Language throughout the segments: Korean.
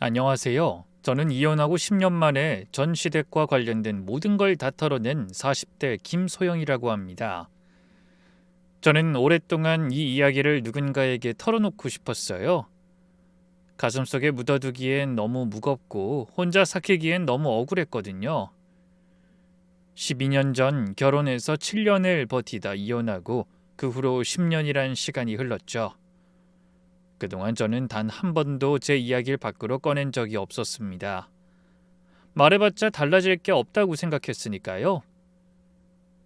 안녕하세요. 저는 이혼하고 10년 만에 전 시댁과 관련된 모든 걸 다 털어낸 40대 김소영이라고 합니다. 저는 오랫동안 이 이야기를 누군가에게 털어놓고 싶었어요. 가슴속에 묻어두기엔 너무 무겁고 혼자 삭히기엔 너무 억울했거든요. 12년 전 결혼해서 7년을 버티다 이혼하고 그 후로 10년이란 시간이 흘렀죠. 그동안 저는 단 한 번도 제 이야기를 밖으로 꺼낸 적이 없었습니다. 말해봤자 달라질 게 없다고 생각했으니까요.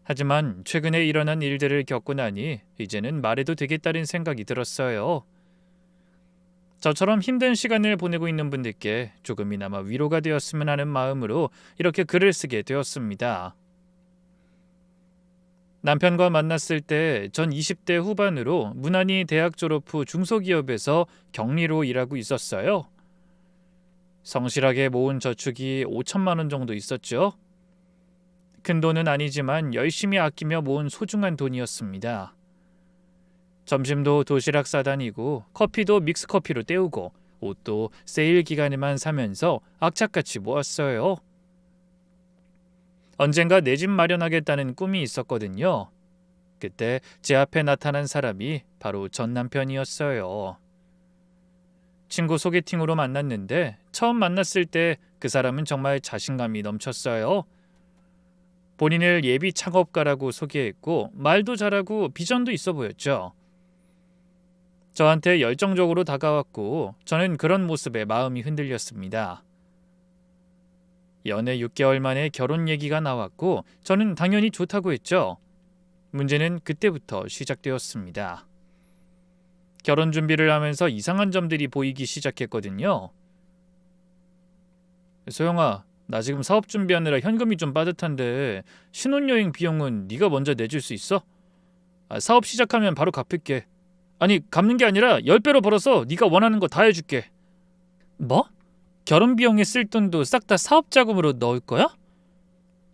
하지만 최근에 일어난 일들을 겪고 나니 이제는 말해도 되겠다는 생각이 들었어요. 저처럼 힘든 시간을 보내고 있는 분들께 조금이나마 위로가 되었으면 하는 마음으로 이렇게 글을 쓰게 되었습니다. 남편과 만났을 때 전 20대 후반으로 무난히 대학 졸업 후 중소기업에서 경리로 일하고 있었어요. 성실하게 모은 저축이 5천만 원 정도 있었죠. 큰 돈은 아니지만 열심히 아끼며 모은 소중한 돈이었습니다. 점심도 도시락 싸다니고 커피도 믹스커피로 때우고 옷도 세일 기간에만 사면서 악착같이 모았어요. 언젠가 내 집 마련하겠다는 꿈이 있었거든요. 그때 제 앞에 나타난 사람이 바로 전 남편이었어요. 친구 소개팅으로 만났는데 처음 만났을 때 그 사람은 정말 자신감이 넘쳤어요. 본인을 예비 창업가라고 소개했고 말도 잘하고 비전도 있어 보였죠. 저한테 열정적으로 다가왔고 저는 그런 모습에 마음이 흔들렸습니다. 연애 6개월 만에 결혼 얘기가 나왔고 저는 당연히 좋다고 했죠. 문제는 그때부터 시작되었습니다. 결혼 준비를 하면서 이상한 점들이 보이기 시작했거든요. 소영아, 나 지금 사업 준비하느라 현금이 좀 빠듯한데 신혼여행 비용은 네가 먼저 내줄 수 있어? 사업 시작하면 바로 갚을게. 아니, 갚는 게 아니라 10배로 벌어서 네가 원하는 거 다 해줄게. 뭐? 결혼 비용에 쓸 돈도 싹 다 사업 자금으로 넣을 거야?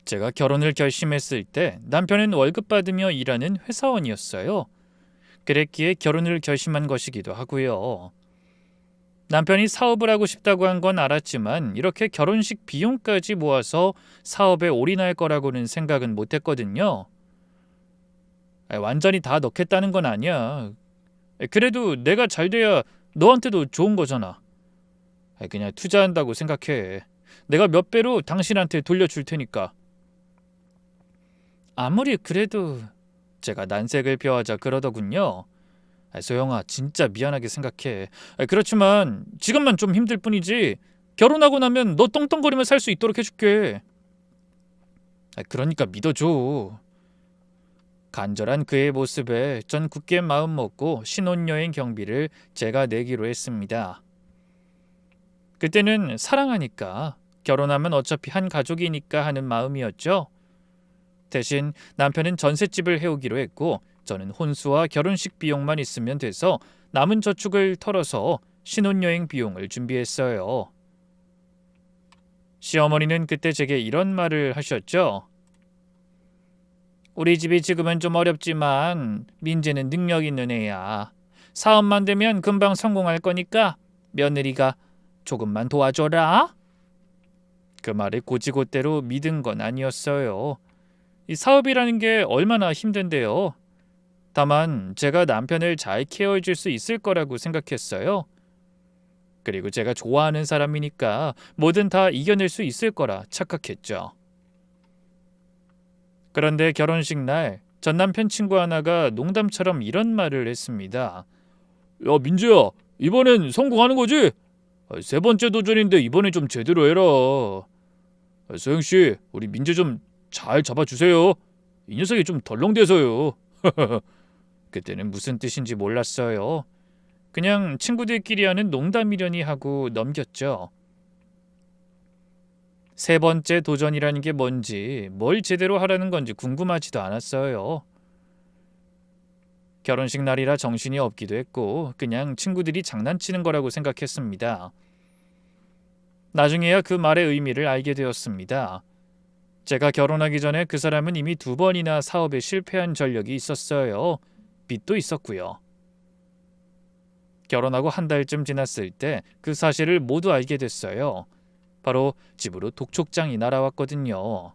제가 결혼을 결심했을 때 남편은 월급 받으며 일하는 회사원이었어요. 그랬기에 결혼을 결심한 것이기도 하고요. 남편이 사업을 하고 싶다고 한 건 알았지만 이렇게 결혼식 비용까지 모아서 사업에 올인할 거라고는 생각은 못했거든요. 완전히 다 넣겠다는 건 아니야. 그래도 내가 잘 돼야 너한테도 좋은 거잖아. 그냥 투자한다고 생각해. 내가 몇 배로 당신한테 돌려줄 테니까. 아무리 그래도 제가 난색을 표하자 그러더군요. 소영아, 진짜 미안하게 생각해. 그렇지만 지금만 좀 힘들 뿐이지 결혼하고 나면 너 떵떵거리며 살 수 있도록 해줄게. 그러니까 믿어줘. 간절한 그의 모습에 전 굳게 마음 먹고 신혼여행 경비를 제가 내기로 했습니다. 그때는 사랑하니까 결혼하면 어차피 한 가족이니까 하는 마음이었죠. 대신 남편은 전셋집을 해오기로 했고 저는 혼수와 결혼식 비용만 있으면 돼서 남은 저축을 털어서 신혼여행 비용을 준비했어요. 시어머니는 그때 제게 이런 말을 하셨죠. 우리 집이 지금은 좀 어렵지만 민재는 능력 있는 애야. 사업만 되면 금방 성공할 거니까 며느리가 조금만 도와줘라. 그 말을 곧이곧대로 믿은 건 아니었어요. 이 사업이라는 게 얼마나 힘든데요. 다만 제가 남편을 잘 케어해 줄 수 있을 거라고 생각했어요. 그리고 제가 좋아하는 사람이니까 뭐든 다 이겨낼 수 있을 거라 착각했죠. 그런데 결혼식 날 전 남편 친구 하나가 농담처럼 이런 말을 했습니다. 야, 민주야, 이번엔 성공하는 거지? 세 번째 도전인데 이번엔 좀 제대로 해라. 소영씨, 우리 민주 좀 잘 잡아주세요. 이 녀석이 좀 덜렁대서요. 그때는 무슨 뜻인지 몰랐어요. 그냥 친구들끼리 하는 농담이려니 하고 넘겼죠. 세 번째 도전이라는 게 뭔지, 뭘 제대로 하라는 건지 궁금하지도 않았어요. 결혼식 날이라 정신이 없기도 했고 그냥 친구들이 장난치는 거라고 생각했습니다. 나중에야 그 말의 의미를 알게 되었습니다. 제가 결혼하기 전에 그 사람은 이미 2번이나 사업에 실패한 전력이 있었어요. 빚도 있었고요. 결혼하고 한 달쯤 지났을 때 그 사실을 모두 알게 됐어요. 바로 집으로 독촉장이 날아왔거든요.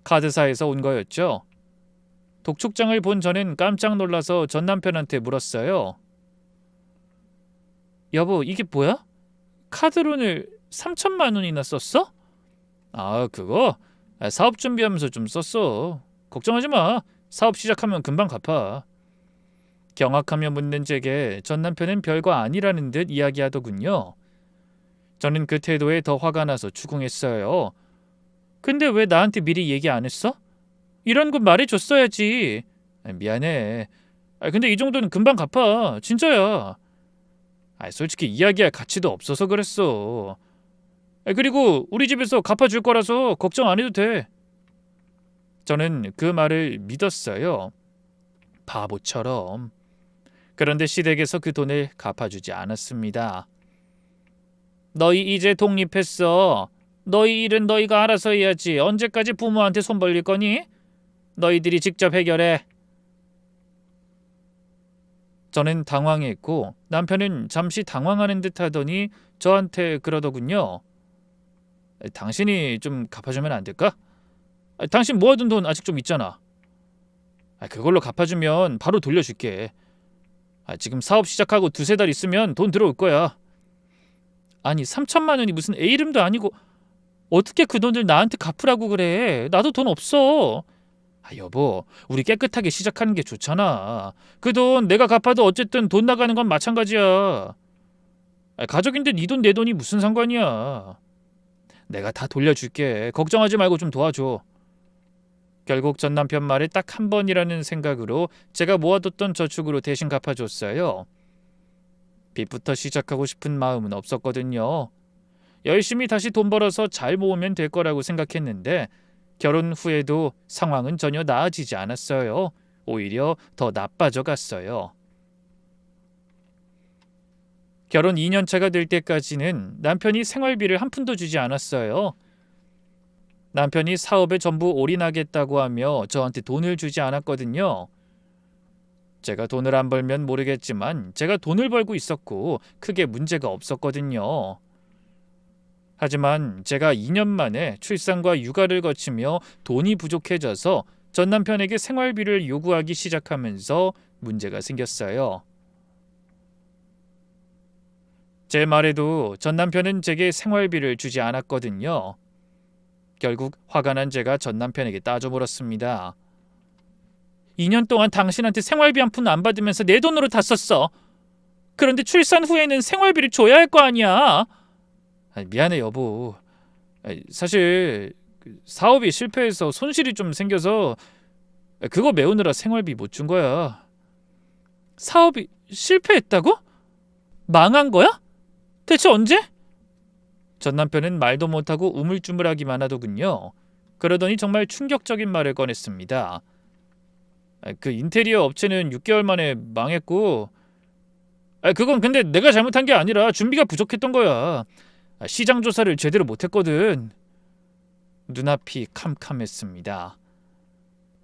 카드사에서 온 거였죠. 독촉장을 본 저는 깜짝 놀라서 전 남편한테 물었어요. 여보, 이게 뭐야? 카드론을 3천만 원이나 썼어? 아, 그거? 사업 준비하면서 좀 썼어. 걱정하지 마. 사업 시작하면 금방 갚아. 경악하며 묻는 제게 전 남편은 별거 아니라는 듯 이야기하더군요. 저는 그 태도에 더 화가 나서 추궁했어요. 근데 왜 나한테 미리 얘기 안 했어? 이런 거 말해줬어야지. 미안해. 근데 이 정도는 금방 갚아. 진짜야. 솔직히 이야기할 가치도 없어서 그랬어. 그리고 우리 집에서 갚아줄 거라서 걱정 안 해도 돼. 저는 그 말을 믿었어요. 바보처럼. 그런데 시댁에서 그 돈을 갚아주지 않았습니다. 너희 이제 독립했어. 너희 일은 너희가 알아서 해야지. 언제까지 부모한테 손 벌릴 거니? 너희들이 직접 해결해. 저는 당황했고 남편은 잠시 당황하는 듯 하더니 저한테 그러더군요. 당신이 좀 갚아주면 안 될까? 당신 모아둔 돈 아직 좀 있잖아. 그걸로 갚아주면 바로 돌려줄게. 지금 사업 시작하고 두세 달 있으면 돈 들어올 거야. 아니 3천만 원이 무슨 애 이름도 아니고 어떻게 그 돈을 나한테 갚으라고 그래. 나도 돈 없어. 여보, 우리 깨끗하게 시작하는 게 좋잖아. 그 돈 내가 갚아도 어쨌든 돈 나가는 건 마찬가지야. 가족인데 네 돈 내 돈이 무슨 상관이야. 내가 다 돌려줄게. 걱정하지 말고 좀 도와줘. 결국 전 남편 말에 딱 한 번이라는 생각으로 제가 모아뒀던 저축으로 대신 갚아줬어요. 빚부터 시작하고 싶은 마음은 없었거든요. 열심히 다시 돈 벌어서 잘 모으면 될 거라고 생각했는데 결혼 후에도 상황은 전혀 나아지지 않았어요. 오히려 더 나빠져 갔어요. 결혼 2년차가 될 때까지는 남편이 생활비를 한 푼도 주지 않았어요. 남편이 사업에 전부 올인하겠다고 하며 저한테 돈을 주지 않았거든요. 제가 돈을 안 벌면 모르겠지만 제가 돈을 벌고 있었고 크게 문제가 없었거든요. 하지만 제가 2년 만에 출산과 육아를 거치며 돈이 부족해져서 전 남편에게 생활비를 요구하기 시작하면서 문제가 생겼어요. 제 말에도 전 남편은 제게 생활비를 주지 않았거든요. 결국 화가 난 제가 전 남편에게 따져 물었습니다. 2년 동안 당신한테 생활비 한 푼 안 받으면서 내 돈으로 다 썼어. 그런데 출산 후에는 생활비를 줘야 할 거 아니야. 미안해 여보. 사실 사업이 실패해서 손실이 좀 생겨서 그거 메우느라 생활비 못 준 거야. 사업이 실패했다고? 망한 거야? 대체 언제? 전 남편은 말도 못하고 우물쭈물하기만 하더군요. 그러더니 정말 충격적인 말을 꺼냈습니다. 그 인테리어 업체는 6개월 만에 망했고 그건 근데 내가 잘못한 게 아니라 준비가 부족했던 거야. 시장 조사를 제대로 못했거든. 눈앞이 캄캄했습니다.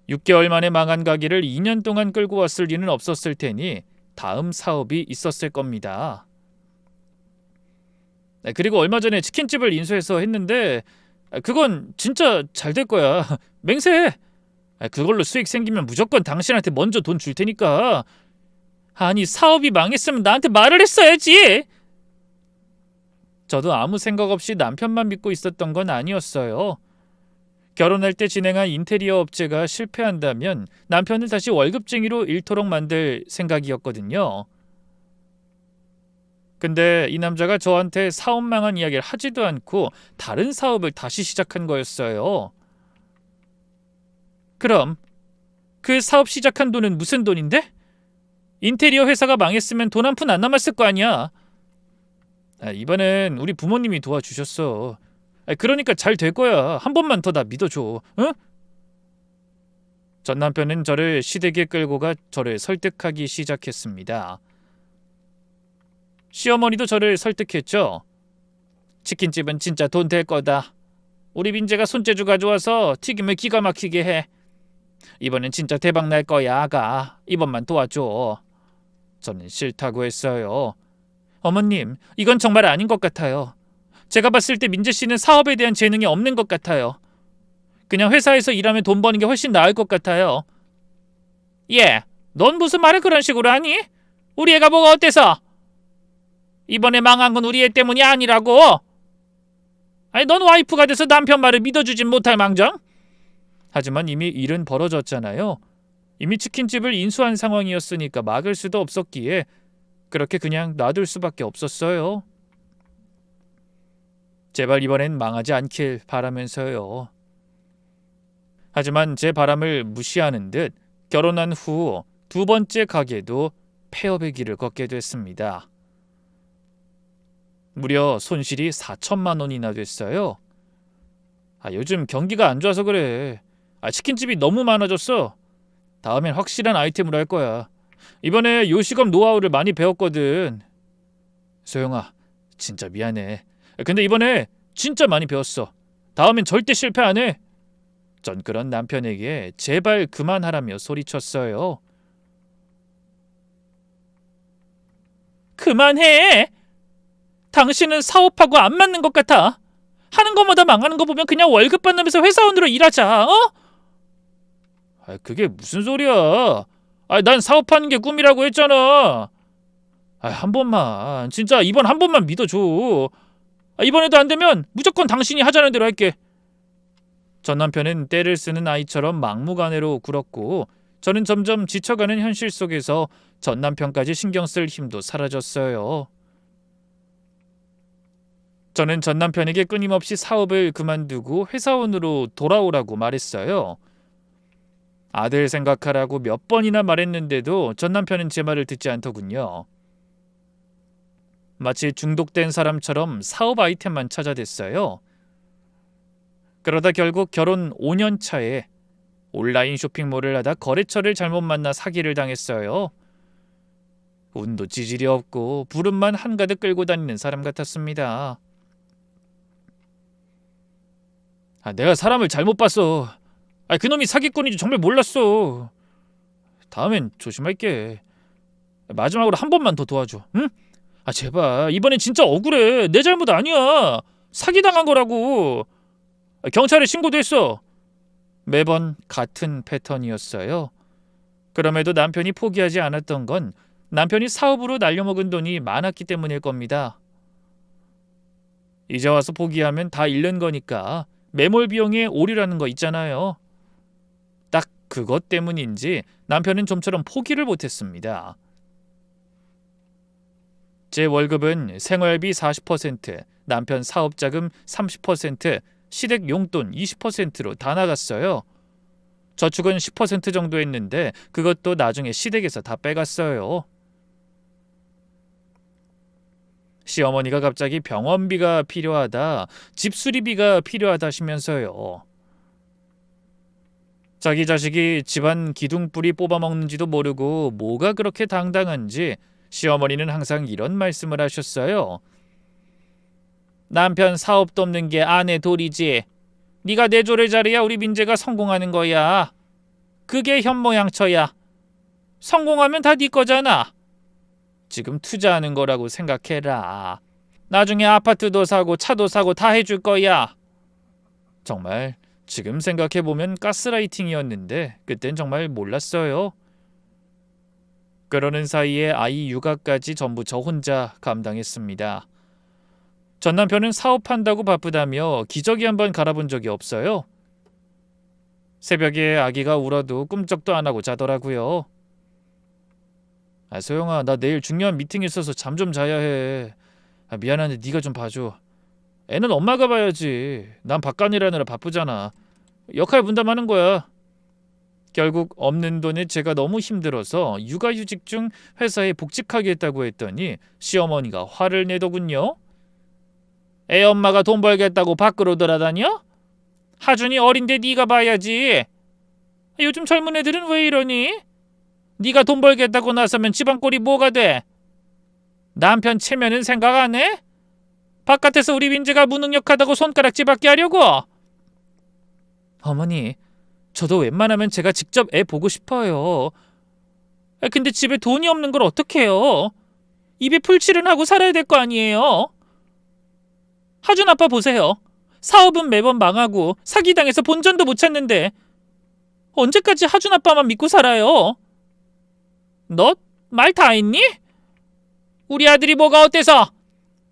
6개월 만에 망한 가게를 2년 동안 끌고 왔을 리는 없었을 테니 다음 사업이 있었을 겁니다. 그리고 얼마 전에 치킨집을 인수해서 했는데 그건 진짜 잘 될 거야. 맹세해. 그걸로 수익 생기면 무조건 당신한테 먼저 돈 줄 테니까. 아니 사업이 망했으면 나한테 말을 했어야지. 저도 아무 생각 없이 남편만 믿고 있었던 건 아니었어요. 결혼할 때 진행한 인테리어 업체가 실패한다면 남편을 다시 월급쟁이로 잃도록 만들 생각이었거든요. 근데 이 남자가 저한테 사업 망한 이야기를 하지도 않고 다른 사업을 다시 시작한 거였어요. 그럼 그 사업 시작한 돈은 무슨 돈인데? 인테리어 회사가 망했으면 돈 한 푼 안 남았을 거 아니야. 이번엔 우리 부모님이 도와주셨어. 그러니까 잘 될 거야. 한 번만 더 나 믿어줘. 응? 전 남편은 저를 시댁에 끌고 가 저를 설득하기 시작했습니다. 시어머니도 저를 설득했죠. 치킨집은 진짜 돈 될 거다. 우리 민재가 손재주 가져와서 튀김을 기가 막히게 해. 이번엔 진짜 대박 날 거야, 아가. 이번만 도와줘. 저는 싫다고 했어요. 어머님, 이건 정말 아닌 것 같아요. 제가 봤을 때 민재 씨는 사업에 대한 재능이 없는 것 같아요. 그냥 회사에서 일하면 돈 버는 게 훨씬 나을 것 같아요. 예, 넌 무슨 말을 그런 식으로 하니? 우리 애가 뭐가 어때서? 이번에 망한 건 우리 애 때문이 아니라고. 아니, 넌 와이프가 돼서 남편 말을 믿어주진 못할 망정? 하지만 이미 일은 벌어졌잖아요. 이미 치킨집을 인수한 상황이었으니까 막을 수도 없었기에 그렇게 그냥 놔둘 수밖에 없었어요. 제발 이번엔 망하지 않길 바라면서요. 하지만 제 바람을 무시하는 듯 결혼한 후 두 번째 가게도 폐업의 길을 걷게 됐습니다. 무려 손실이 4천만 원이나 됐어요. 요즘 경기가 안 좋아서 그래. 치킨집이 너무 많아졌어. 다음엔 확실한 아이템으로 할 거야. 이번에 요식업 노하우를 많이 배웠거든. 소영아, 진짜 미안해. 근데 이번에 진짜 많이 배웠어. 다음엔 절대 실패 안 해. 전 그런 남편에게 제발 그만하라며 소리쳤어요. 그만해! 당신은 사업하고 안 맞는 것 같아. 하는 것마다 망하는 거 보면 그냥 월급 받으면서 회사원으로 일하자, 어? 그게 무슨 소리야. 난 사업하는 게 꿈이라고 했잖아. 한 번만, 진짜 이번 한 번만 믿어줘. 이번에도 안 되면 무조건 당신이 하자는 대로 할게. 전 남편은 떼를 쓰는 아이처럼 막무가내로 굴었고 저는 점점 지쳐가는 현실 속에서 전 남편까지 신경 쓸 힘도 사라졌어요. 저는 전 남편에게 끊임없이 사업을 그만두고 회사원으로 돌아오라고 말했어요. 아들 생각하라고 몇 번이나 말했는데도 전 남편은 제 말을 듣지 않더군요. 마치 중독된 사람처럼 사업 아이템만 찾아댔어요. 그러다 결국 결혼 5년 차에 온라인 쇼핑몰을 하다 거래처를 잘못 만나 사기를 당했어요. 운도 지질이 없고 부름만 한가득 끌고 다니는 사람 같았습니다. 내가 사람을 잘못 봤어. 그놈이 사기꾼인지 정말 몰랐어. 다음엔 조심할게. 마지막으로 한 번만 더 도와줘. 응? 제발 이번엔 진짜 억울해. 내 잘못 아니야. 사기당한 거라고. 경찰에 신고도 했어. 매번 같은 패턴이었어요. 그럼에도 남편이 포기하지 않았던 건 남편이 사업으로 날려먹은 돈이 많았기 때문일 겁니다. 이제 와서 포기하면 다 잃는 거니까 매몰 비용에 오류라는 거 있잖아요. 딱 그것 때문인지 남편은 좀처럼 포기를 못했습니다. 제 월급은 생활비 40%, 남편 사업자금 30%, 시댁 용돈 20%로 다 나갔어요. 저축은 10% 정도 했는데 그것도 나중에 시댁에서 다 빼갔어요. 시어머니가 갑자기 병원비가 필요하다, 집 수리비가 필요하다시면서요. 자기 자식이 집안 기둥뿌리 뽑아먹는지도 모르고 뭐가 그렇게 당당한지 시어머니는 항상 이런 말씀을 하셨어요. 남편 사업도 없는 게 아내 도리지. 네가 내조를 잘해야 우리 민재가 성공하는 거야. 그게 현모양처야. 성공하면 다 네 거잖아. 지금 투자하는 거라고 생각해라. 나중에 아파트도 사고 차도 사고 다 해줄 거야. 정말 지금 생각해보면 가스라이팅이었는데 그땐 정말 몰랐어요. 그러는 사이에 아이 육아까지 전부 저 혼자 감당했습니다. 전 남편은 사업한다고 바쁘다며 기저귀 한번 갈아본 적이 없어요. 새벽에 아기가 울어도 꿈쩍도 안 하고 자더라고요. 소영아, 나 내일 중요한 미팅 있어서 잠 좀 자야 해. 미안한데 네가 좀 봐줘. 애는 엄마가 봐야지. 난 바깥일하느라 바쁘잖아. 역할 분담하는 거야. 결국 없는 돈에 제가 너무 힘들어서 육아휴직 중 회사에 복직하겠다고 했더니 시어머니가 화를 내더군요. 애 엄마가 돈 벌겠다고 밖으로 돌아다녀? 하준이 어린데 네가 봐야지. 요즘 젊은 애들은 왜 이러니? 네가 돈 벌겠다고 나서면 집안 꼴이 뭐가 돼? 남편 체면은 생각 안 해? 바깥에서 우리 민재가 무능력하다고 손가락질받게 하려고? 어머니, 저도 웬만하면 제가 직접 애 보고 싶어요. 근데 집에 돈이 없는 걸 어떡해요? 입에 풀칠은 하고 살아야 될 거 아니에요? 하준 아빠 보세요. 사업은 매번 망하고 사기당해서 본전도 못 찾는데 언제까지 하준 아빠만 믿고 살아요? 너 말 다 했니? 우리 아들이 뭐가 어때서?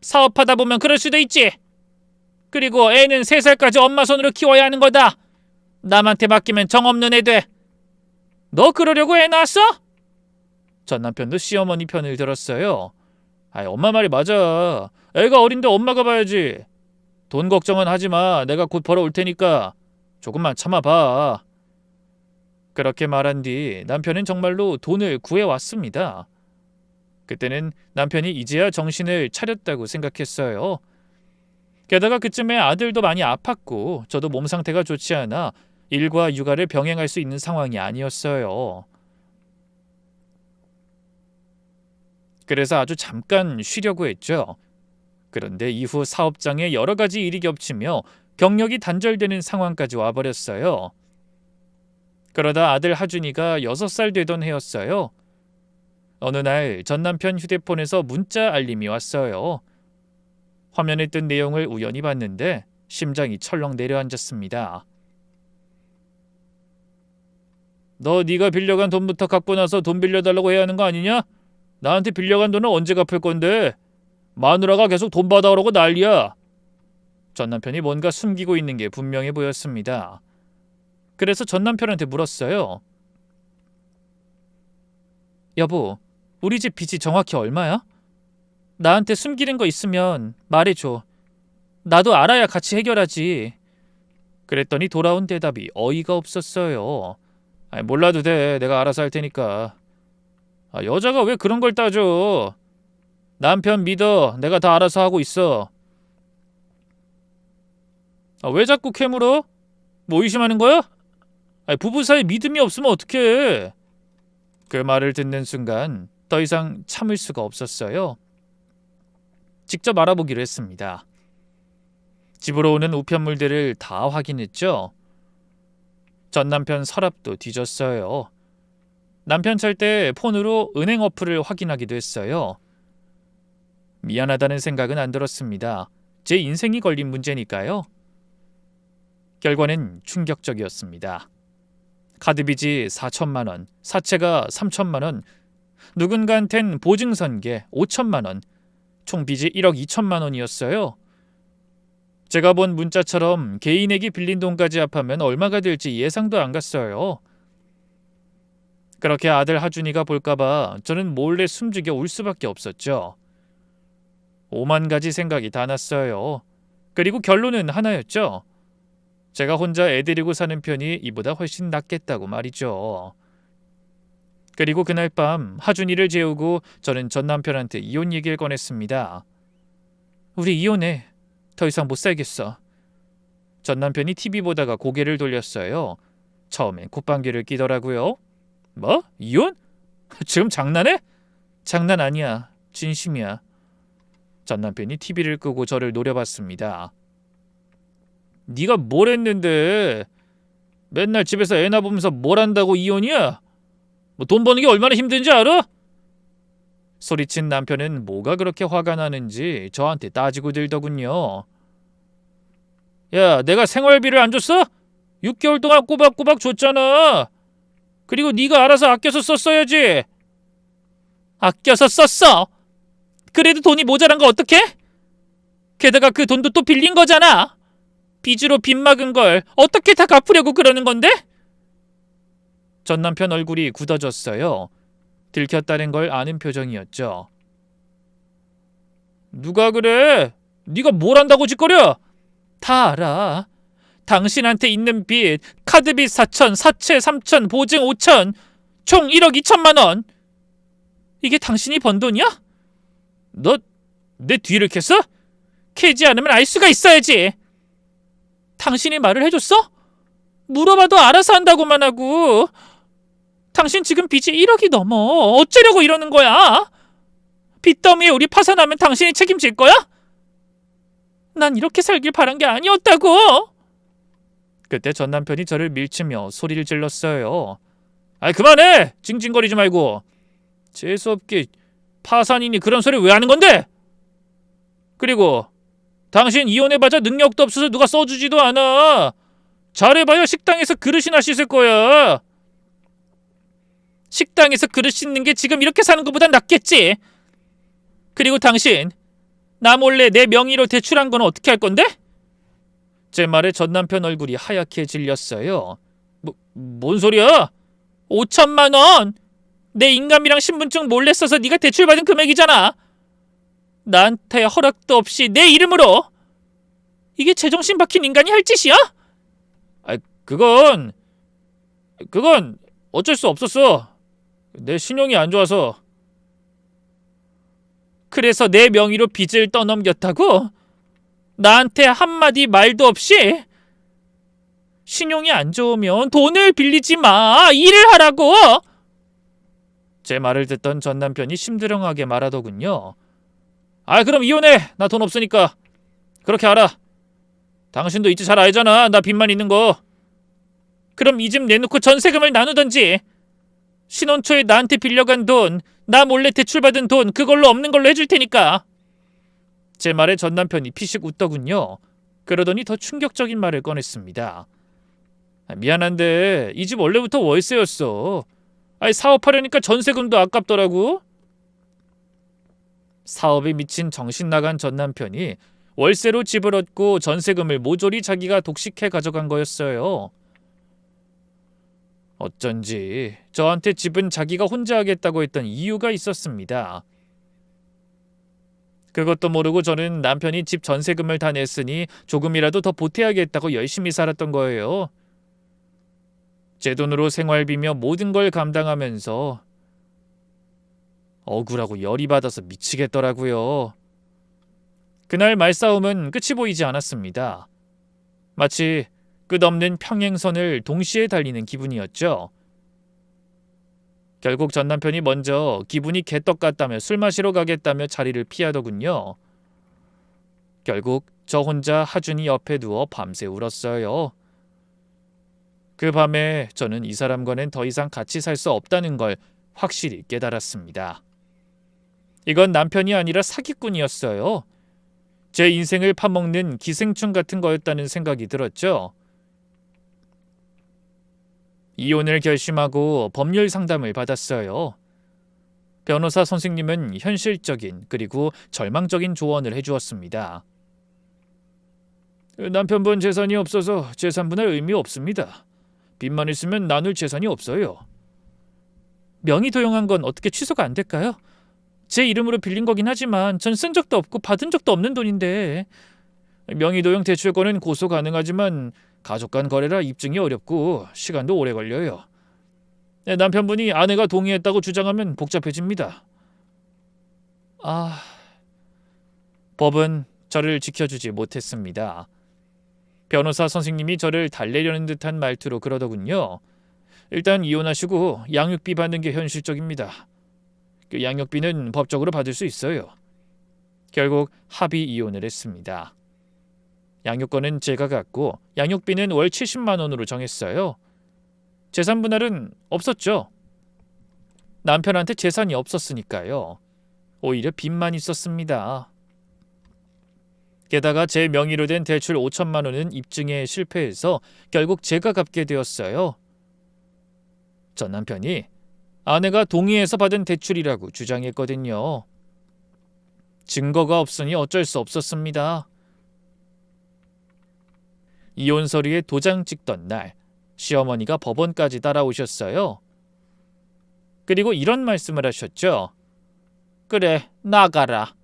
사업하다 보면 그럴 수도 있지. 그리고 애는 3살까지 엄마 손으로 키워야 하는 거다. 남한테 맡기면 정없는 애 돼. 너 그러려고 애 낳았어? 전 남편도 시어머니 편을 들었어요. 엄마 말이 맞아. 애가 어린데 엄마가 봐야지. 돈 걱정은 하지 마. 내가 곧 벌어올 테니까 조금만 참아봐. 그렇게 말한 뒤 남편은 정말로 돈을 구해왔습니다. 그때는 남편이 이제야 정신을 차렸다고 생각했어요. 게다가 그쯤에 아들도 많이 아팠고 저도 몸 상태가 좋지 않아 일과 육아를 병행할 수 있는 상황이 아니었어요. 그래서 아주 잠깐 쉬려고 했죠. 그런데 이후 사업장에 여러 가지 일이 겹치며 경력이 단절되는 상황까지 와버렸어요. 그러다 아들 하준이가 6살 되던 해였어요. 어느 날 전 남편 휴대폰에서 문자 알림이 왔어요. 화면에 뜬 내용을 우연히 봤는데 심장이 철렁 내려앉았습니다. 너 네가 빌려간 돈부터 갚고 나서 돈 빌려달라고 해야 하는 거 아니냐? 나한테 빌려간 돈은 언제 갚을 건데? 마누라가 계속 돈 받아오라고 난리야. 전 남편이 뭔가 숨기고 있는 게 분명해 보였습니다. 그래서 전 남편한테 물었어요. 여보, 우리 집 빚이 정확히 얼마야? 나한테 숨기는 거 있으면 말해줘. 나도 알아야 같이 해결하지. 그랬더니 돌아온 대답이 어이가 없었어요. 몰라도 돼. 내가 알아서 할 테니까. 여자가 왜 그런 걸 따져. 남편 믿어. 내가 다 알아서 하고 있어. 왜 자꾸 캐물어? 뭐 의심하는 거야? 부부 사이 믿음이 없으면 어떡해. 그 말을 듣는 순간 더 이상 참을 수가 없었어요. 직접 알아보기로 했습니다. 집으로 오는 우편물들을 다 확인했죠. 전 남편 서랍도 뒤졌어요. 남편 잘 때 폰으로 은행 어플을 확인하기도 했어요. 미안하다는 생각은 안 들었습니다. 제 인생이 걸린 문제니까요. 결과는 충격적이었습니다. 카드빚이 4천만 원, 사채가 3천만 원, 누군가한텐 보증선계 5천만 원, 총 빚이 1억 2천만 원이었어요. 제가 본 문자처럼 개인에게 빌린 돈까지 합하면 얼마가 될지 예상도 안 갔어요. 그렇게 아들 하준이가 볼까봐 저는 몰래 숨죽여 울 수밖에 없었죠. 5만 가지 생각이 다 났어요. 그리고 결론은 하나였죠. 제가 혼자 애 데리고 사는 편이 이보다 훨씬 낫겠다고 말이죠. 그리고 그날 밤 하준이를 재우고 저는 전 남편한테 이혼 얘기를 꺼냈습니다. 우리 이혼해. 더 이상 못 살겠어. 전 남편이 TV 보다가 고개를 돌렸어요. 처음엔 콧방귀를 끼더라고요. 뭐? 이혼? 지금 장난해? 장난 아니야. 진심이야. 전 남편이 TV를 끄고 저를 노려봤습니다. 네가 뭘 했는데? 맨날 집에서 애나 보면서 뭘 한다고 이혼이야? 뭐 돈 버는 게 얼마나 힘든지 알아? 소리친 남편은 뭐가 그렇게 화가 나는지 저한테 따지고 들더군요. 야, 내가 생활비를 안 줬어? 6개월 동안 꼬박꼬박 줬잖아. 그리고 네가 알아서 아껴서 썼어야지. 아껴서 썼어. 그래도 돈이 모자란 거 어떡해? 게다가 그 돈도 또 빌린 거잖아. 빚으로 빚 막은 걸 어떻게 다 갚으려고 그러는 건데? 전 남편 얼굴이 굳어졌어요. 들켰다는 걸 아는 표정이었죠. 누가 그래? 네가 뭘 안다고 짓거려? 다 알아. 당신한테 있는 빚, 카드빚 4천, 사채 3천, 보증 5천, 총 1억 2천만 원. 이게 당신이 번 돈이야? 너 내 뒤를 캤어? 캐지 않으면 알 수가 있어야지. 당신이 말을 해줬어? 물어봐도 알아서 한다고만 하고. 당신 지금 빚이 1억이 넘어. 어쩌려고 이러는 거야? 빚더미에 우리 파산하면 당신이 책임질 거야? 난 이렇게 살길 바란 게 아니었다고. 그때 전 남편이 저를 밀치며 소리를 질렀어요. 그만해! 징징거리지 말고. 재수없게 파산이니 그런 소리 왜 하는 건데? 그리고 당신 이혼해봤자 능력도 없어서 누가 써주지도 않아. 잘해봐야 식당에서 그릇이나 씻을 거야. 식당에서 그릇 씻는 게 지금 이렇게 사는 것보단 낫겠지. 그리고 당신 나 몰래 내 명의로 대출한 건 어떻게 할 건데? 제 말에 전 남편 얼굴이 하얗게 질렸어요. 뭔 소리야? 5천만 원! 내 인감이랑 신분증 몰래 써서 네가 대출받은 금액이잖아. 나한테 허락도 없이 내 이름으로! 이게 제정신 박힌 인간이 할 짓이야? 그건 어쩔 수 없었어. 내 신용이 안 좋아서. 그래서 내 명의로 빚을 떠넘겼다고? 나한테 한마디 말도 없이? 신용이 안 좋으면 돈을 빌리지 마. 일을 하라고. 제 말을 듣던 전 남편이 심드렁하게 말하더군요. 그럼 이혼해. 나 돈 없으니까. 그렇게 알아. 당신도 이제 잘 알잖아. 나 빚만 있는 거. 그럼 이 집 내놓고 전세금을 나누던지. 신혼 초에 나한테 빌려간 돈, 나 몰래 대출받은 돈, 그걸로 없는 걸로 해줄 테니까. 제 말에 전 남편이 피식 웃더군요. 그러더니 더 충격적인 말을 꺼냈습니다. 미안한데 이 집 원래부터 월세였어. 사업하려니까 전세금도 아깝더라고. 사업에 미친 정신 나간 전 남편이 월세로 집을 얻고 전세금을 모조리 자기가 독식해 가져간 거였어요. 어쩐지 저한테 집은 자기가 혼자 하겠다고 했던 이유가 있었습니다. 그것도 모르고 저는 남편이 집 전세금을 다 냈으니 조금이라도 더 보태야겠다고 열심히 살았던 거예요. 제 돈으로 생활비며 모든 걸 감당하면서 억울하고 열이 받아서 미치겠더라고요. 그날 말싸움은 끝이 보이지 않았습니다. 마치 끝없는 평행선을 동시에 달리는 기분이었죠. 결국 전 남편이 먼저 기분이 개떡 같다며 술 마시러 가겠다며 자리를 피하더군요. 결국 저 혼자 하준이 옆에 누워 밤새 울었어요. 그 밤에 저는 이 사람과는 더 이상 같이 살 수 없다는 걸 확실히 깨달았습니다. 이건 남편이 아니라 사기꾼이었어요. 제 인생을 파먹는 기생충 같은 거였다는 생각이 들었죠. 이혼을 결심하고 법률 상담을 받았어요. 변호사 선생님은 현실적인 그리고 절망적인 조언을 해주었습니다. 남편분 재산이 없어서 재산분할 의미 없습니다. 빚만 있으면 나눌 재산이 없어요. 명의 도용한 건 어떻게 취소가 안 될까요? 제 이름으로 빌린 거긴 하지만 전 쓴 적도 없고 받은 적도 없는 돈인데. 명의 도용 대출권은 고소 가능하지만 가족 간 거래라 입증이 어렵고 시간도 오래 걸려요. 남편분이 아내가 동의했다고 주장하면 복잡해집니다. 법은 저를 지켜주지 못했습니다. 변호사 선생님이 저를 달래려는 듯한 말투로 그러더군요. 일단 이혼하시고 양육비 받는 게 현실적입니다. 그 양육비는 법적으로 받을 수 있어요. 결국 합의 이혼을 했습니다. 양육권은 제가 갖고 양육비는 월 70만 원으로 정했어요. 재산 분할은 없었죠. 남편한테 재산이 없었으니까요. 오히려 빚만 있었습니다. 게다가 제 명의로 된 대출 5천만 원은 입증에 실패해서 결국 제가 갚게 되었어요. 전 남편이 아내가 동의해서 받은 대출이라고 주장했거든요. 증거가 없으니 어쩔 수 없었습니다. 이혼 서류에 도장 찍던 날 시어머니가 법원까지 따라오셨어요. 그리고 이런 말씀을 하셨죠. 그래, 나가라.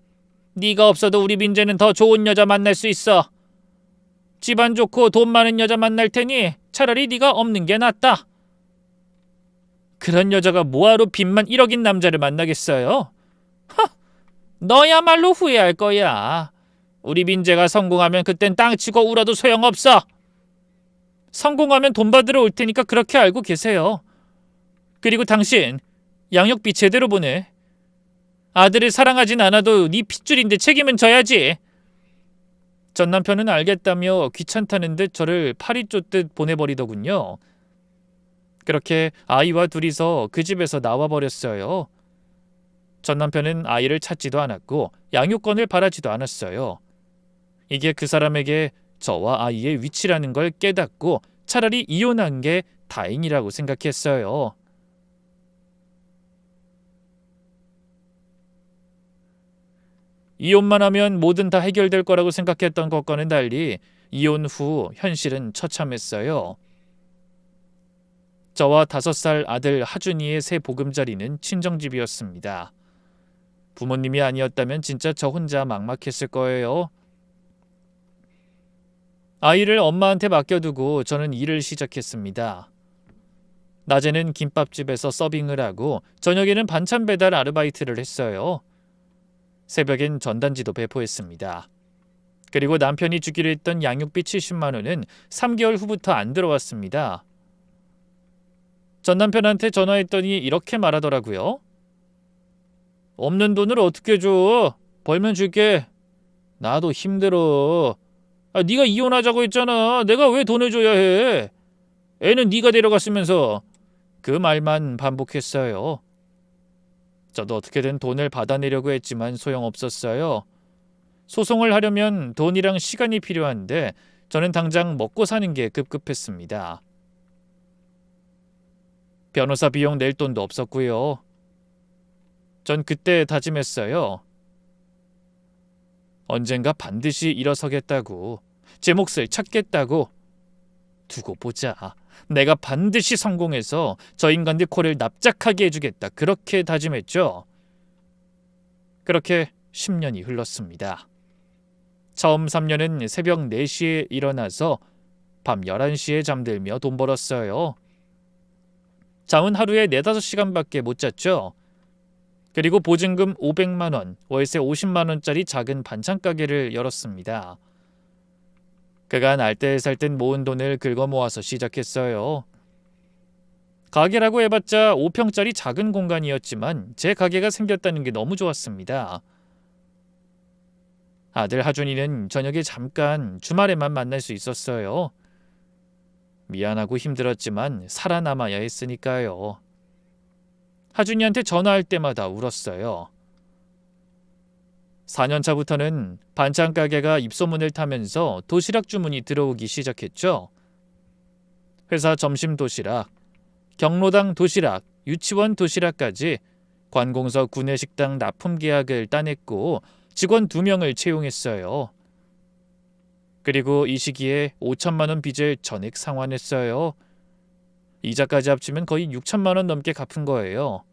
네가 없어도 우리 민재는 더 좋은 여자 만날 수 있어. 집안 좋고 돈 많은 여자 만날 테니 차라리 네가 없는 게 낫다. 그런 여자가 뭐하러 빚만 1억인 남자를 만나겠어요? 너야말로 후회할 거야. 우리 민재가 성공하면 그땐 땅 치고 울어도 소용없어. 성공하면 돈 받으러 올 테니까 그렇게 알고 계세요. 그리고 당신 양육비 제대로 보내. 아들을 사랑하진 않아도 네 핏줄인데 책임은 져야지. 전 남편은 알겠다며 귀찮다는 듯 저를 파리 쫓듯 보내버리더군요. 그렇게 아이와 둘이서 그 집에서 나와버렸어요. 전 남편은 아이를 찾지도 않았고 양육권을 바라지도 않았어요. 이게 그 사람에게 저와 아이의 위치라는 걸 깨닫고 차라리 이혼한 게 다행이라고 생각했어요. 이혼만 하면 뭐든 다 해결될 거라고 생각했던 것과는 달리 이혼 후 현실은 처참했어요. 저와 5살 아들 하준이의 새 보금자리는 친정집이었습니다. 부모님이 아니었다면 진짜 저 혼자 막막했을 거예요. 아이를 엄마한테 맡겨두고 저는 일을 시작했습니다. 낮에는 김밥집에서 서빙을 하고 저녁에는 반찬 배달 아르바이트를 했어요. 새벽엔 전단지도 배포했습니다. 그리고 남편이 주기로 했던 양육비 70만 원은 3개월 후부터 안 들어왔습니다. 전 남편한테 전화했더니 이렇게 말하더라고요. 없는 돈을 어떻게 줘? 벌면 줄게. 나도 힘들어. 네가 이혼하자고 했잖아. 내가 왜 돈을 줘야 해? 애는 네가 데려갔으면서. 그 말만 반복했어요. 저도 어떻게든 돈을 받아내려고 했지만 소용없었어요. 소송을 하려면 돈이랑 시간이 필요한데 저는 당장 먹고 사는 게 급급했습니다. 변호사 비용 낼 돈도 없었고요. 전 그때 다짐했어요. 언젠가 반드시 일어서겠다고, 제 몫을 찾겠다고. 두고 보자. 내가 반드시 성공해서 저 인간들 코를 납작하게 해주겠다. 그렇게 다짐했죠. 그렇게 10년이 흘렀습니다. 처음 3년은 새벽 4시에 일어나서 밤 11시에 잠들며 돈 벌었어요. 잠은 하루에 4-5시간밖에 못 잤죠. 그리고 보증금 500만 원, 월세 50만 원짜리 작은 반찬 가게를 열었습니다. 그간 알뜰살뜰 모은 돈을 긁어 모아서 시작했어요. 가게라고 해봤자 5평짜리 작은 공간이었지만 제 가게가 생겼다는 게 너무 좋았습니다. 아들 하준이는 저녁에 잠깐 주말에만 만날 수 있었어요. 미안하고 힘들었지만 살아남아야 했으니까요. 하준이한테 전화할 때마다 울었어요. 4년차부터는 반찬 가게가 입소문을 타면서 도시락 주문이 들어오기 시작했죠. 회사 점심 도시락, 경로당 도시락, 유치원 도시락까지 관공서 구내식당 납품 계약을 따냈고 직원 2명을 채용했어요. 그리고 이 시기에 5천만 원 빚을 전액 상환했어요. 이자까지 합치면 거의 6천만 원 넘게 갚은 거예요.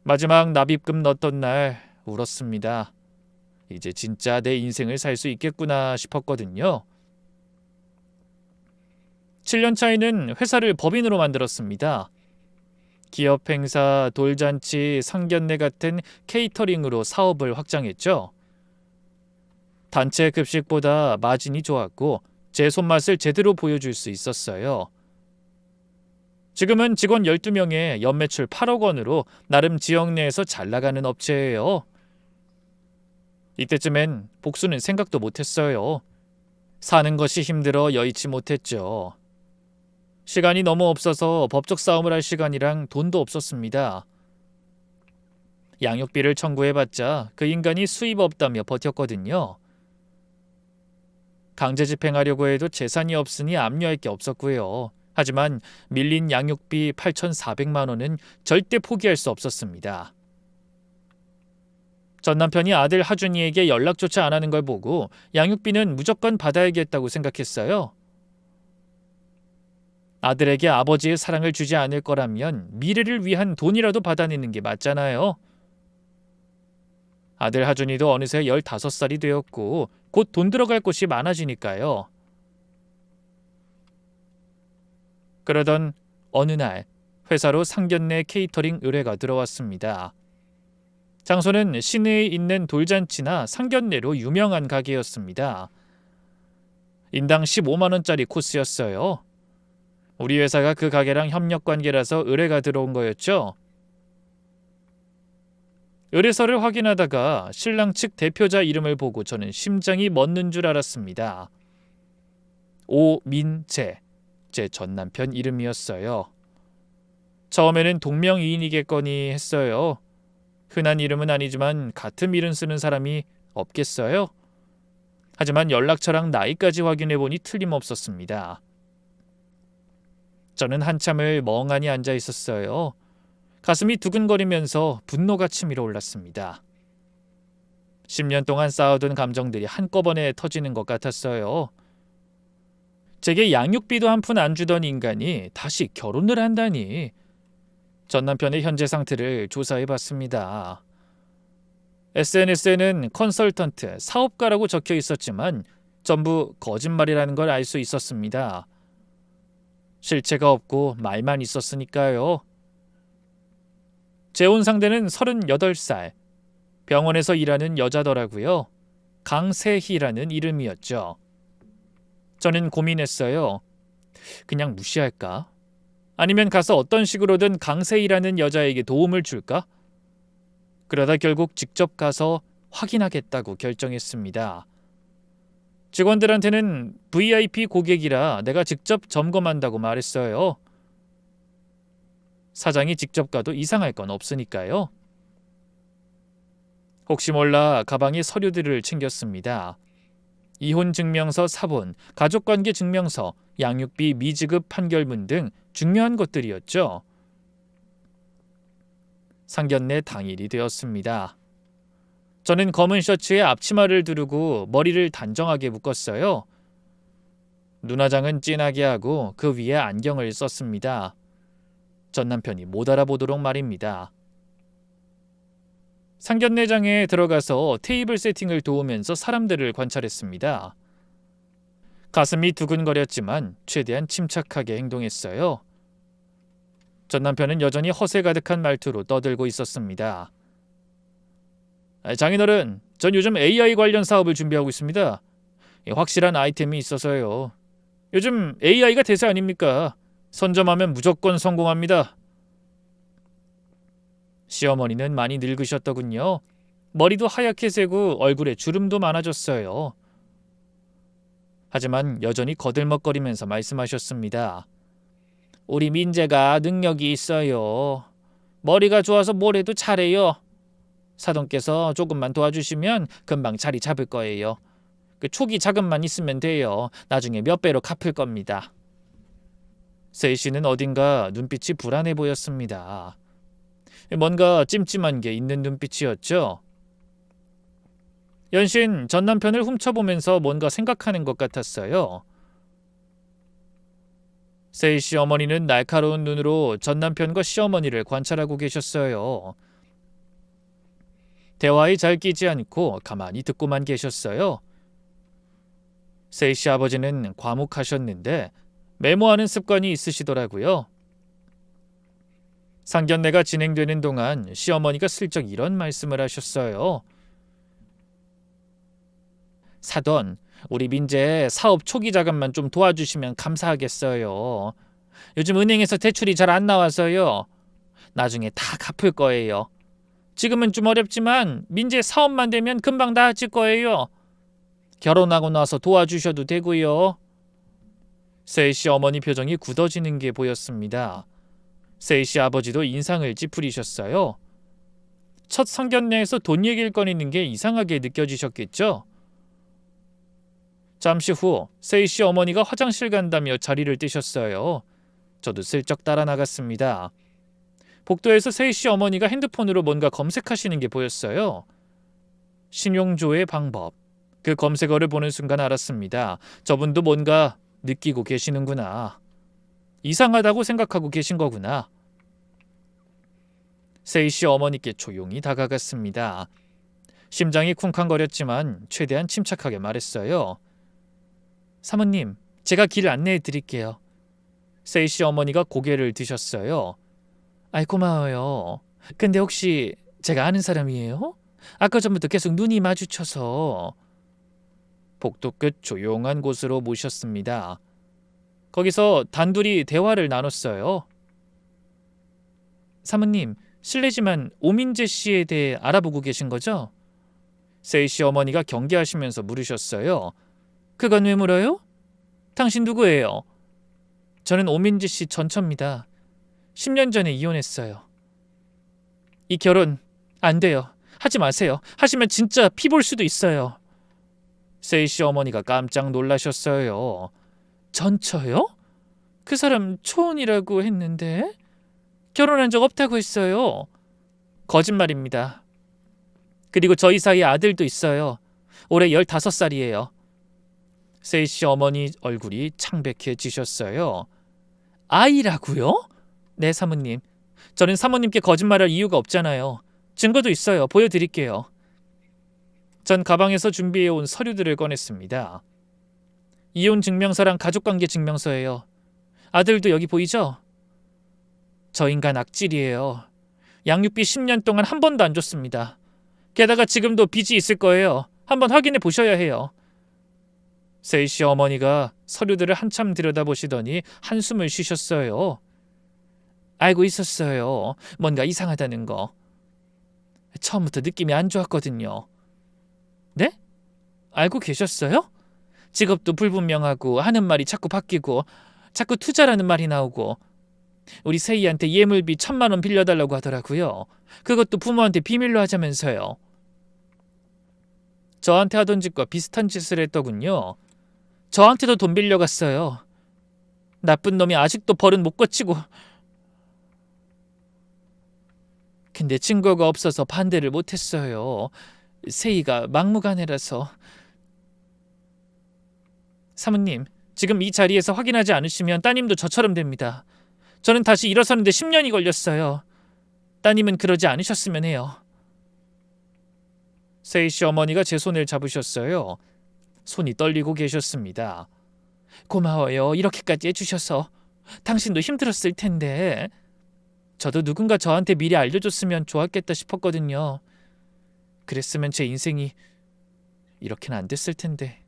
마지막 납입금 넣었던 날 울었습니다. 이제 진짜 내 인생을 살 수 있겠구나 싶었거든요. 7년 차에는 회사를 법인으로 만들었습니다. 기업 행사, 돌잔치, 상견례 같은 케이터링으로 사업을 확장했죠. 단체 급식보다 마진이 좋았고 제 손맛을 제대로 보여줄 수 있었어요. 지금은 직원 12명에 연매출 8억 원으로 나름 지역 내에서 잘 나가는 업체예요. 이때쯤엔 복수는 생각도 못했어요. 사는 것이 힘들어 여의치 못했죠. 시간이 너무 없어서 법적 싸움을 할 시간이랑 돈도 없었습니다. 양육비를 청구해봤자 그 인간이 수입 없다며 버텼거든요. 강제 집행하려고 해도 재산이 없으니 압류할 게 없었고요. 하지만 밀린 양육비 8,400만 원은 절대 포기할 수 없었습니다. 전 남편이 아들 하준이에게 연락조차 안 하는 걸 보고 양육비는 무조건 받아야겠다고 생각했어요. 아들에게 아버지의 사랑을 주지 않을 거라면 미래를 위한 돈이라도 받아내는 게 맞잖아요. 아들 하준이도 어느새 15살이 되었고 곧 돈 들어갈 곳이 많아지니까요. 그러던 어느 날 회사로 상견례 케이터링 의뢰가 들어왔습니다. 장소는 시내에 있는 돌잔치나 상견례로 유명한 가게였습니다. 인당 15만 원짜리 코스였어요. 우리 회사가 그 가게랑 협력관계라서 의뢰가 들어온 거였죠. 의뢰서를 확인하다가 신랑 측 대표자 이름을 보고 저는 심장이 멎는 줄 알았습니다. 오민재, 제 전남편 이름이었어요. 처음에는 동명이인이겠거니 했어요. 흔한 이름은 아니지만 같은 이름 쓰는 사람이 없겠어요? 하지만 연락처랑 나이까지 확인해보니 틀림없었습니다. 저는 한참을 멍하니 앉아 있었어요. 가슴이 두근거리면서 분노가 치밀어 올랐습니다. 10년 동안 쌓아둔 감정들이 한꺼번에 터지는 것 같았어요. 제게 양육비도 한 푼 안 주던 인간이 다시 결혼을 한다니. 전 남편의 현재 상태를 조사해봤습니다. SNS에는 컨설턴트, 사업가라고 적혀 있었지만 전부 거짓말이라는 걸 알 수 있었습니다. 실체가 없고 말만 있었으니까요. 재혼 상대는 38살, 병원에서 일하는 여자더라고요. 강세희라는 이름이었죠. 저는 고민했어요. 그냥 무시할까? 아니면 가서 어떤 식으로든 강세희라는 여자에게 도움을 줄까? 그러다 결국 직접 가서 확인하겠다고 결정했습니다. 직원들한테는 VIP 고객이라 내가 직접 점검한다고 말했어요. 사장이 직접 가도 이상할 건 없으니까요. 혹시 몰라 가방에 서류들을 챙겼습니다. 이혼증명서 사본, 가족관계 증명서, 양육비 미지급 판결문 등 중요한 것들이었죠. 상견례 당일이 되었습니다. 저는 검은 셔츠에 앞치마를 두르고 머리를 단정하게 묶었어요. 눈화장은 진하게 하고 그 위에 안경을 썼습니다. 전 남편이 못 알아보도록 말입니다. 상견례장에 들어가서 테이블 세팅을 도우면서 사람들을 관찰했습니다. 가슴이 두근거렸지만 최대한 침착하게 행동했어요. 전 남편은 여전히 허세 가득한 말투로 떠들고 있었습니다. 장인어른, 전 요즘 AI 관련 사업을 준비하고 있습니다. 확실한 아이템이 있어서요. 요즘 AI가 대세 아닙니까? 선점하면 무조건 성공합니다. 시어머니는 많이 늙으셨더군요. 머리도 하얗게 새고 얼굴에 주름도 많아졌어요. 하지만 여전히 거들먹거리면서 말씀하셨습니다. 우리 민재가 능력이 있어요. 머리가 좋아서 뭘 해도 잘해요. 사돈께서 조금만 도와주시면 금방 자리 잡을 거예요. 그 초기 자금만 있으면 돼요. 나중에 몇 배로 갚을 겁니다. 세희 씨는 어딘가 눈빛이 불안해 보였습니다. 뭔가 찜찜한 게 있는 눈빛이었죠. 연신 전 남편을 훔쳐보면서 뭔가 생각하는 것 같았어요. 세희 씨 어머니는 날카로운 눈으로 전 남편과 시어머니를 관찰하고 계셨어요. 대화에 잘 끼지 않고 가만히 듣고만 계셨어요. 세희 씨 아버지는 과묵하셨는데 메모하는 습관이 있으시더라고요. 상견례가 진행되는 동안 시어머니가 슬쩍 이런 말씀을 하셨어요. 사돈, 우리 민재 사업 초기 자금만 좀 도와주시면 감사하겠어요. 요즘 은행에서 대출이 잘 안 나와서요. 나중에 다 갚을 거예요. 지금은 좀 어렵지만 민재 사업만 되면 금방 나아질 거예요. 결혼하고 나서 도와주셔도 되고요. 세희 씨 어머니 표정이 굳어지는 게 보였습니다. 세희 씨 아버지도 인상을 찌푸리셨어요. 첫 상견례에서 돈 얘기를 꺼내는 게 이상하게 느껴지셨겠죠? 잠시 후 세희 씨 어머니가 화장실 간다며 자리를 뜨셨어요. 저도 슬쩍 따라 나갔습니다. 복도에서 세희 씨 어머니가 핸드폰으로 뭔가 검색하시는 게 보였어요. 신용조회 방법. 그 검색어를 보는 순간 알았습니다. 저분도 뭔가 느끼고 계시는구나. 이상하다고 생각하고 계신 거구나. 세희 씨 어머니께 조용히 다가갔습니다. 심장이 쿵쾅거렸지만 최대한 침착하게 말했어요. 사모님, 제가 길을 안내해 드릴게요. 세희 씨 어머니가 고개를 드셨어요. 아이 고마워요. 근데 혹시 제가 아는 사람이에요? 아까 전부터 계속 눈이 마주쳐서. 복도 끝 조용한 곳으로 모셨습니다. 거기서 단둘이 대화를 나눴어요. 사모님, 실례지만 오민재 씨에 대해 알아보고 계신 거죠? 세희 씨 어머니가 경계하시면서 물으셨어요. 그건 왜 물어요? 당신 누구예요? 저는 오민재 씨 전처입니다. 10년 전에 이혼했어요. 이 결혼 안 돼요. 하지 마세요. 하시면 진짜 피 볼 수도 있어요. 세이 씨 어머니가 깜짝 놀라셨어요. 전처요? 그 사람 초혼이라고 했는데 결혼한 적 없다고 했어요. 거짓말입니다. 그리고 저희 사이에 아들도 있어요. 올해 15살이에요. 세이 씨 어머니 얼굴이 창백해지셨어요. 아이라고요? 네, 사모님. 저는 사모님께 거짓말할 이유가 없잖아요. 증거도 있어요. 보여드릴게요. 전 가방에서 준비해온 서류들을 꺼냈습니다. 이혼 증명서랑 가족관계 증명서예요. 아들도 여기 보이죠? 저 인간 악질이에요. 양육비 10년 동안 한 번도 안 줬습니다. 게다가 지금도 빚이 있을 거예요. 한번 확인해 보셔야 해요. 세이 씨 어머니가 서류들을 한참 들여다보시더니 한숨을 쉬셨어요. 알고 있었어요. 뭔가 이상하다는 거. 처음부터 느낌이 안 좋았거든요. 네? 알고 계셨어요? 직업도 불분명하고 하는 말이 자꾸 바뀌고 자꾸 투자라는 말이 나오고 우리 세이한테 예물비 1,000만 원 빌려달라고 하더라고요. 그것도 부모한테 비밀로 하자면서요. 저한테 하던 짓과 비슷한 짓을 했더군요. 저한테도 돈 빌려갔어요. 나쁜 놈이 아직도 벌은 못 고치고. 근데 증거가 없어서 반대를 못했어요. 세이가 막무가내라서. 사모님, 지금 이 자리에서 확인하지 않으시면 따님도 저처럼 됩니다. 저는 다시 일어서는데 10년이 걸렸어요. 따님은 그러지 않으셨으면 해요. 세이 씨 어머니가 제 손을 잡으셨어요. 손이 떨리고 계셨습니다. 고마워요. 이렇게까지 해주셔서. 당신도 힘들었을 텐데. 저도 누군가 저한테 미리 알려줬으면 좋았겠다 싶었거든요. 그랬으면 제 인생이 이렇게는 안 됐을 텐데.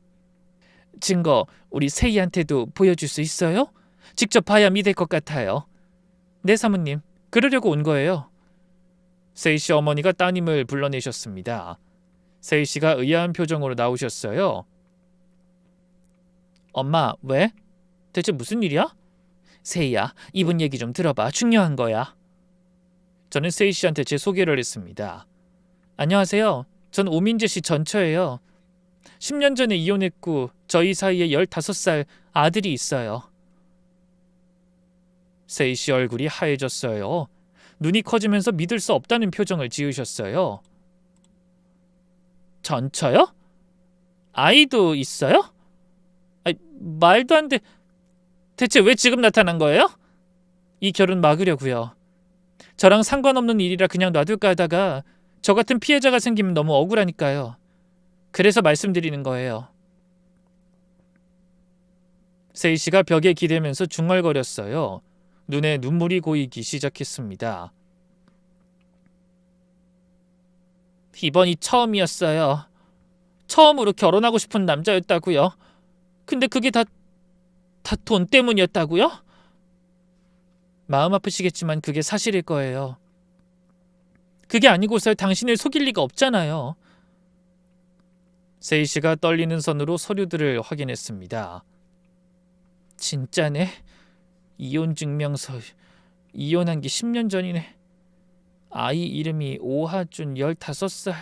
증거 우리 세이한테도 보여줄 수 있어요? 직접 봐야 믿을 것 같아요. 네, 사모님. 그러려고 온 거예요. 세이 씨 어머니가 따님을 불러내셨습니다. 세이 씨가 의아한 표정으로 나오셨어요. 엄마, 왜? 대체 무슨 일이야? 세이야, 이분 얘기 좀 들어봐. 중요한 거야. 저는 세이 씨한테 제 소개를 했습니다. 안녕하세요. 전 오민재 씨 전처예요. 10년 전에 이혼했고 저희 사이에 15살 아들이 있어요. 세이 씨 얼굴이 하얘졌어요. 눈이 커지면서 믿을 수 없다는 표정을 지으셨어요. 전처요? 아이도 있어요? 말도 안 돼. 대체 왜 지금 나타난 거예요? 이 결혼 막으려고요. 저랑 상관없는 일이라 그냥 놔둘까 하다가 저 같은 피해자가 생기면 너무 억울하니까요. 그래서 말씀드리는 거예요. 세이 씨가 벽에 기대면서 중얼거렸어요. 눈에 눈물이 고이기 시작했습니다. 이번이 처음이었어요. 처음으로 결혼하고 싶은 남자였다고요. 근데 그게 다 돈 때문이었다고요? 마음 아프시겠지만 그게 사실일 거예요. 그게 아니고서 당신을 속일 리가 없잖아요. 세이 씨가 떨리는 손으로 서류들을 확인했습니다. 진짜네. 이혼 증명서. 이혼한 게 10년 전이네. 아이 이름이 오하준 15살.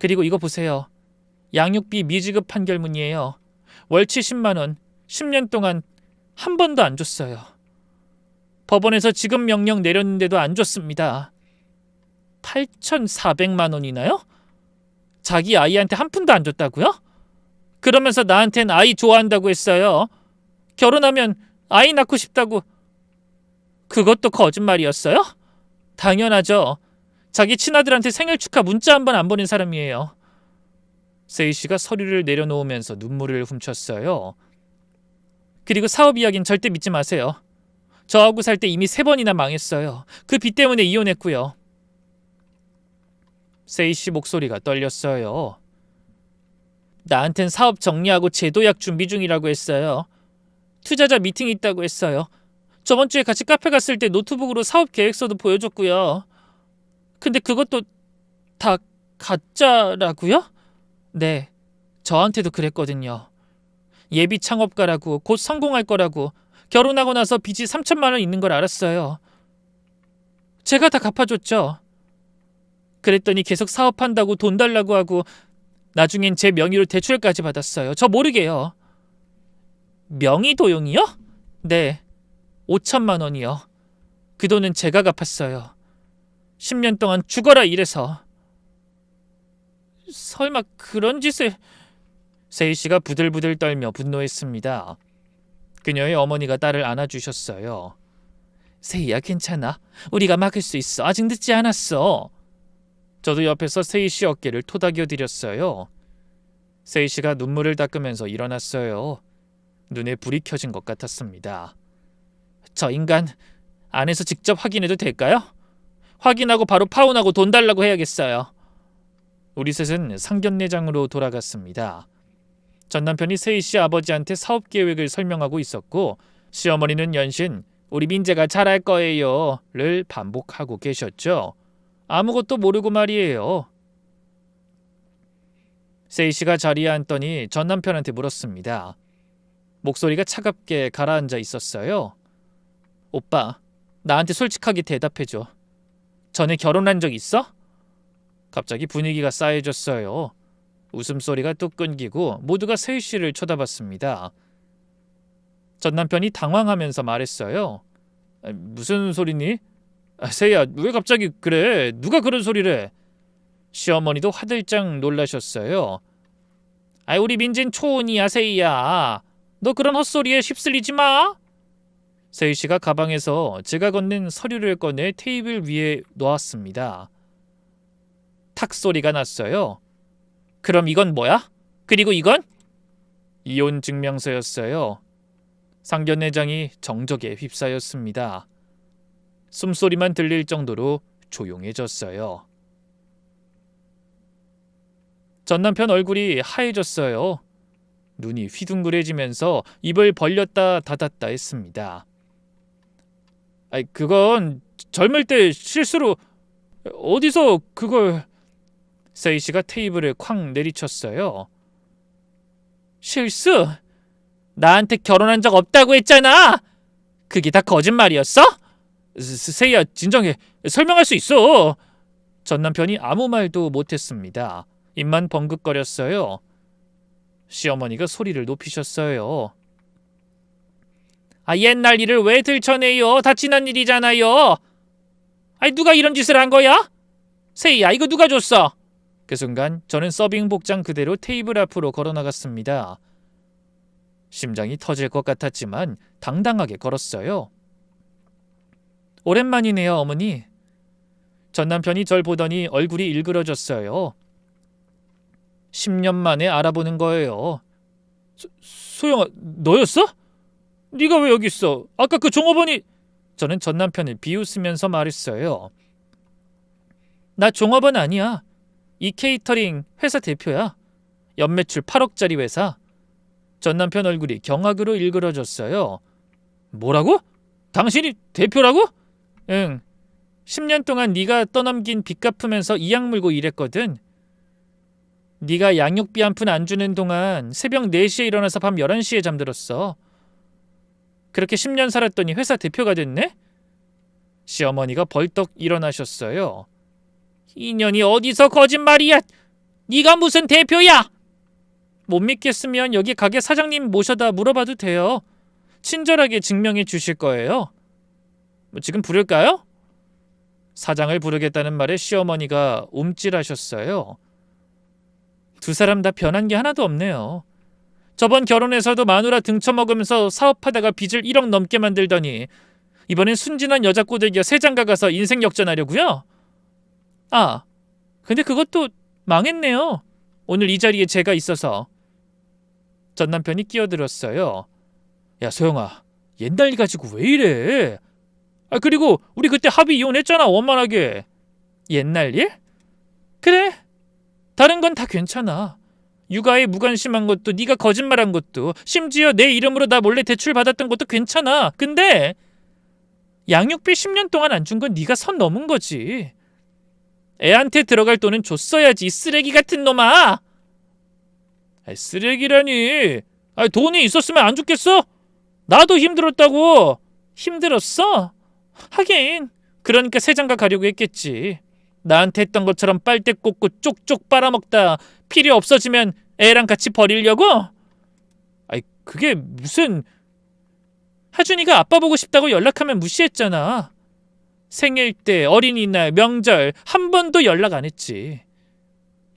그리고 이거 보세요. 양육비 미지급 판결문이에요. 월 70만 원. 10년 동안 한 번도 안 줬어요. 법원에서 지급 명령 내렸는데도 안 줬습니다. 8,400만 원이나요? 자기 아이한테 한 푼도 안 줬다고요? 그러면서 나한텐 아이 좋아한다고 했어요. 결혼하면 아이 낳고 싶다고. 그것도 거짓말이었어요? 당연하죠. 자기 친아들한테 생일 축하 문자 한 번 안 보낸 사람이에요. 세이 씨가 서류를 내려놓으면서 눈물을 훔쳤어요. 그리고 사업 이야기는 절대 믿지 마세요. 저하고 살 때 이미 3번이나 망했어요. 그 빚 때문에 이혼했고요. 세이 씨 목소리가 떨렸어요. 나한텐 사업 정리하고 제도약 준비 중이라고 했어요. 투자자 미팅이 있다고 했어요. 저번 주에 같이 카페 갔을 때 노트북으로 사업 계획서도 보여줬고요. 근데 그것도 다 가짜라고요? 네, 저한테도 그랬거든요. 예비 창업가라고 곧 성공할 거라고 결혼하고 나서 빚이 3천만 원 있는 걸 알았어요. 제가 다 갚아줬죠. 그랬더니 계속 사업한다고 돈 달라고 하고 나중엔 제 명의로 대출까지 받았어요. 저 모르게요. 명의 도용이요? 네, 5천만 원이요. 그 돈은 제가 갚았어요. 10년 동안 죽어라 일해서. 설마 그런 짓을... 세희 씨가 부들부들 떨며 분노했습니다. 그녀의 어머니가 딸을 안아주셨어요. 세희야, 괜찮아. 우리가 막을 수 있어. 아직 늦지 않았어. 저도 옆에서 세희 씨 어깨를 토닥여 드렸어요. 세희 씨가 눈물을 닦으면서 일어났어요. 눈에 불이 켜진 것 같았습니다. 저 인간 안에서 직접 확인해도 될까요? 확인하고 바로 파혼하고 돈 달라고 해야겠어요. 우리 셋은 상견례장으로 돌아갔습니다. 전 남편이 세희 씨 아버지한테 사업 계획을 설명하고 있었고 시어머니는 연신 우리 민재가 잘할 거예요를 반복하고 계셨죠. 아무것도 모르고 말이에요. 세희 씨가 자리에 앉더니 전 남편한테 물었습니다. 목소리가 차갑게 가라앉아 있었어요. 오빠, 나한테 솔직하게 대답해줘. 전에 결혼한 적 있어? 갑자기 분위기가 싸해졌어요. 웃음소리가 뚝 끊기고 모두가 세희 씨를 쳐다봤습니다. 전 남편이 당황하면서 말했어요. 무슨 소리니? 세희야, 왜 갑자기 그래? 누가 그런 소리를 해? 시어머니도 화들짝 놀라셨어요. 우리 민진 초혼이야, 세희야. 너 그런 헛소리에 휩쓸리지 마. 세희 씨가 가방에서 제가 건넨 서류를 꺼내 테이블 위에 놓았습니다. 탁 소리가 났어요. 그럼 이건 뭐야? 그리고 이건? 이혼 증명서였어요. 상견례장이 정적에 휩싸였습니다. 숨소리만 들릴 정도로 조용해졌어요. 전 남편 얼굴이 하얘졌어요. 눈이 휘둥그레지면서 입을 벌렸다 닫았다 했습니다. 그건 젊을 때 실수로... 어디서 그걸... 세희 씨가 테이블을 쾅 내리쳤어요. 실수? 나한테 결혼한 적 없다고 했잖아. 그게 다 거짓말이었어? 세희야, 진정해. 설명할 수 있어. 전 남편이 아무 말도 못했습니다. 입만 벙긋거렸어요. 시어머니가 소리를 높이셨어요. 옛날 일을 왜 들춰내요? 다 지난 일이잖아요. 누가 이런 짓을 한 거야? 세희야, 이거 누가 줬어? 그 순간 저는 서빙 복장 그대로 테이블 앞으로 걸어나갔습니다. 심장이 터질 것 같았지만 당당하게 걸었어요. 오랜만이네요, 어머니. 전 남편이 절 보더니 얼굴이 일그러졌어요. 10년 만에 알아보는 거예요. 소영아, 너였어? 네가 왜 여기 있어? 아까 그 종업원이... 저는 전 남편을 비웃으면서 말했어요. 나 종업원 아니야. 이 케이터링 회사 대표야. 연매출 8억짜리 회사. 전 남편 얼굴이 경악으로 일그러졌어요. 뭐라고? 당신이 대표라고? 응. 10년 동안 네가 떠넘긴 빚 갚으면서 이악 물고 일했거든. 네가 양육비 한 푼 안 주는 동안 새벽 4시에 일어나서 밤 11시에 잠들었어. 그렇게 10년 살았더니 회사 대표가 됐네? 시어머니가 벌떡 일어나셨어요. 인연이 어디서 거짓말이야? 네가 무슨 대표야? 못 믿겠으면 여기 가게 사장님 모셔다 물어봐도 돼요. 친절하게 증명해 주실 거예요. 지금 부를까요? 사장을 부르겠다는 말에 시어머니가 움찔하셨어요. 두 사람 다 변한 게 하나도 없네요. 저번 결혼에서도 마누라 등쳐먹으면서 사업하다가 빚을 1억 넘게 만들더니 이번엔 순진한 여자 꼬들기가 새장가 가서 인생 역전하려고요? 근데 그것도 망했네요. 오늘 이 자리에 제가 있어서. 전 남편이 끼어들었어요. 야, 소영아, 옛날 일 가지고 왜 이래? 그리고 우리 그때 합의 이혼했잖아, 원만하게. 옛날 일? 그래, 다른 건 다 괜찮아. 육아에 무관심한 것도, 네가 거짓말한 것도, 심지어 내 이름으로 나 몰래 대출 받았던 것도 괜찮아. 근데 양육비 10년 동안 안 준 건 네가 선 넘은 거지. 애한테 들어갈 돈은 줬어야지, 쓰레기 같은 놈아. 쓰레기라니. 돈이 있었으면 안 줬겠어? 나도 힘들었다고. 힘들었어? 하긴 그러니까 새장가 가려고 했겠지. 나한테 했던 것처럼 빨대 꽂고 쪽쪽 빨아먹다 필요 없어지면 애랑 같이 버리려고? 아이 그게 무슨... 하준이가 아빠 보고 싶다고 연락하면 무시했잖아. 생일 때, 어린이날, 명절 한 번도 연락 안 했지.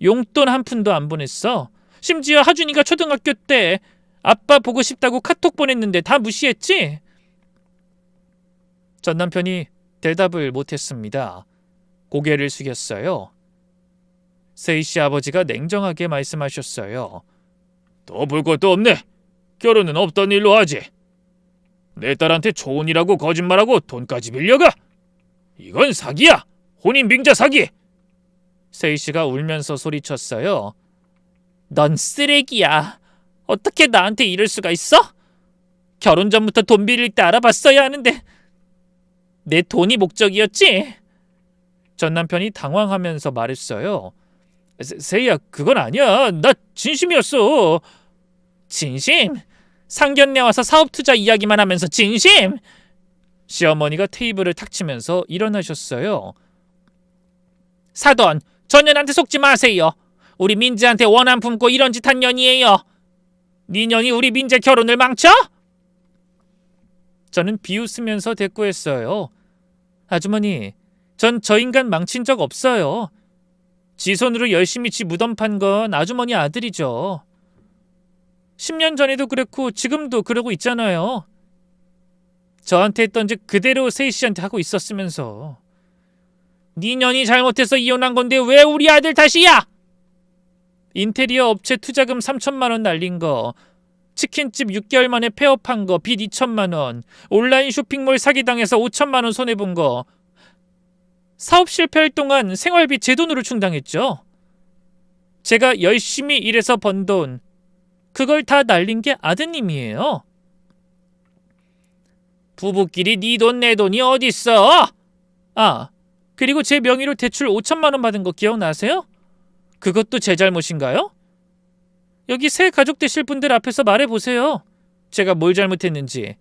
용돈 한 푼도 안 보냈어. 심지어 하준이가 초등학교 때 아빠 보고 싶다고 카톡 보냈는데 다 무시했지? 전 남편이 대답을 못했습니다. 고개를 숙였어요. 세희 씨 아버지가 냉정하게 말씀하셨어요. 더 볼 것도 없네. 결혼은 없던 일로 하지. 내 딸한테 초혼이라고 거짓말하고 돈까지 빌려가? 이건 사기야. 혼인빙자 사기. 세희 씨가 울면서 소리쳤어요. 넌 쓰레기야. 어떻게 나한테 이럴 수가 있어? 결혼 전부터 돈 빌릴 때 알아봤어야 하는데. 내 돈이 목적이었지? 전 남편이 당황하면서 말했어요. 세희야, 그건 아니야. 나 진심이었어. 진심? 상견례 와서 사업 투자 이야기만 하면서 진심? 시어머니가 테이블을 탁 치면서 일어나셨어요. 사돈, 저 년한테 속지 마세요. 우리 민재한테 원한 품고 이런 짓 한 년이에요. 네 년이 우리 민재 결혼을 망쳐? 저는 비웃으면서 대꾸했어요. 아주머니, 전 저 인간 망친 적 없어요. 지 손으로 열심히 지 무덤 판 건 아주머니 아들이죠. 10년 전에도 그랬고 지금도 그러고 있잖아요. 저한테 했던 짓 그대로 세희 씨한테 하고 있었으면서. 네 년이 잘못해서 이혼한 건데 왜 우리 아들 탓이야? 인테리어 업체 투자금 3천만 원 날린 거, 치킨집 6개월 만에 폐업한 거 빚 2천만 원, 온라인 쇼핑몰 사기당해서 5천만 원 손해본 거, 사업 실패할 동안 생활비 제 돈으로 충당했죠. 제가 열심히 일해서 번 돈, 그걸 다 날린 게 아드님이에요. 부부끼리 네 돈 내 돈이 어딨어? 아, 그리고 제 명의로 대출 5천만 원 받은 거 기억나세요? 그것도 제 잘못인가요? 여기 새 가족 되실 분들 앞에서 말해보세요. 제가 뭘 잘못했는지.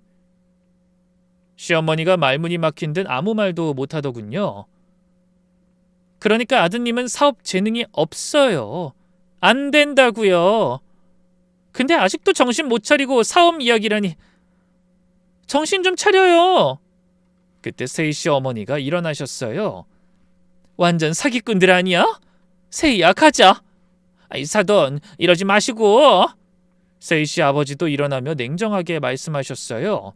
시어머니가 말문이 막힌 듯 아무 말도 못하더군요. 그러니까 아드님은 사업 재능이 없어요. 안 된다고요. 근데 아직도 정신 못 차리고 사업 이야기라니. 정신 좀 차려요. 그때 세희 씨 어머니가 일어나셨어요. 완전 사기꾼들 아니야? 세희야, 가자. 아이 사돈, 이러지 마시고. 세희 씨 아버지도 일어나며 냉정하게 말씀하셨어요.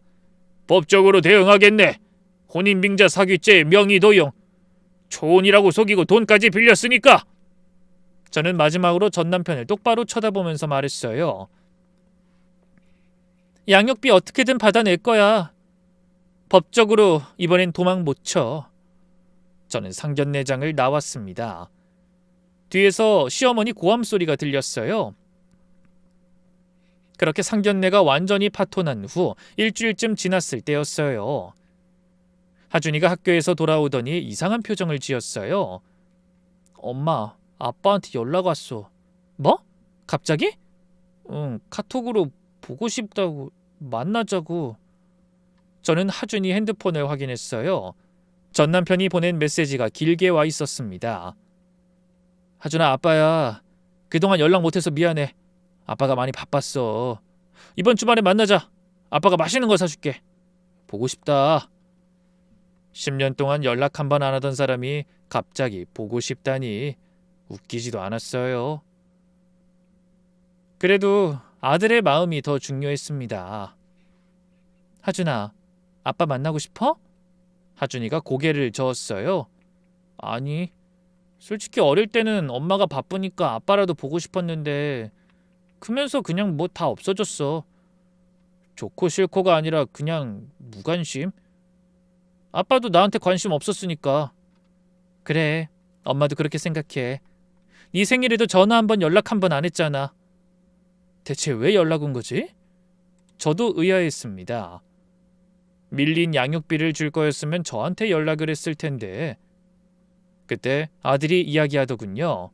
법적으로 대응하겠네. 혼인빙자 사기죄 명의도용. 초혼이라고 속이고 돈까지 빌렸으니까. 저는 마지막으로 전 남편을 똑바로 쳐다보면서 말했어요. 양육비 어떻게든 받아낼 거야. 법적으로 이번엔 도망 못 쳐. 저는 상견례장을 나왔습니다. 뒤에서 시어머니 고함 소리가 들렸어요. 그렇게 상견례가 완전히 파토난 후 일주일쯤 지났을 때였어요. 하준이가 학교에서 돌아오더니 이상한 표정을 지었어요. 엄마, 아빠한테 연락 왔어. 뭐? 갑자기? 응, 카톡으로 보고 싶다고, 만나자고. 저는 하준이 핸드폰을 확인했어요. 전 남편이 보낸 메시지가 길게 와 있었습니다. 하준아, 아빠야. 그동안 연락 못해서 미안해. 아빠가 많이 바빴어. 이번 주말에 만나자. 아빠가 맛있는 거 사줄게. 보고 싶다. 10년 동안 연락 한 번 안 하던 사람이 갑자기 보고 싶다니 웃기지도 않았어요. 그래도 아들의 마음이 더 중요했습니다. 하준아, 아빠 만나고 싶어? 하준이가 고개를 저었어요. 아니, 솔직히 어릴 때는 엄마가 바쁘니까 아빠라도 보고 싶었는데 크면서 그냥 뭐 다 없어졌어. 좋고 싫고가 아니라 그냥 무관심? 아빠도 나한테 관심 없었으니까. 그래, 엄마도 그렇게 생각해. 네 생일에도 전화 한 번 연락 한 번 안 했잖아. 대체 왜 연락 온 거지? 저도 의아했습니다. 밀린 양육비를 줄 거였으면 저한테 연락을 했을 텐데. 그때 아들이 이야기하더군요.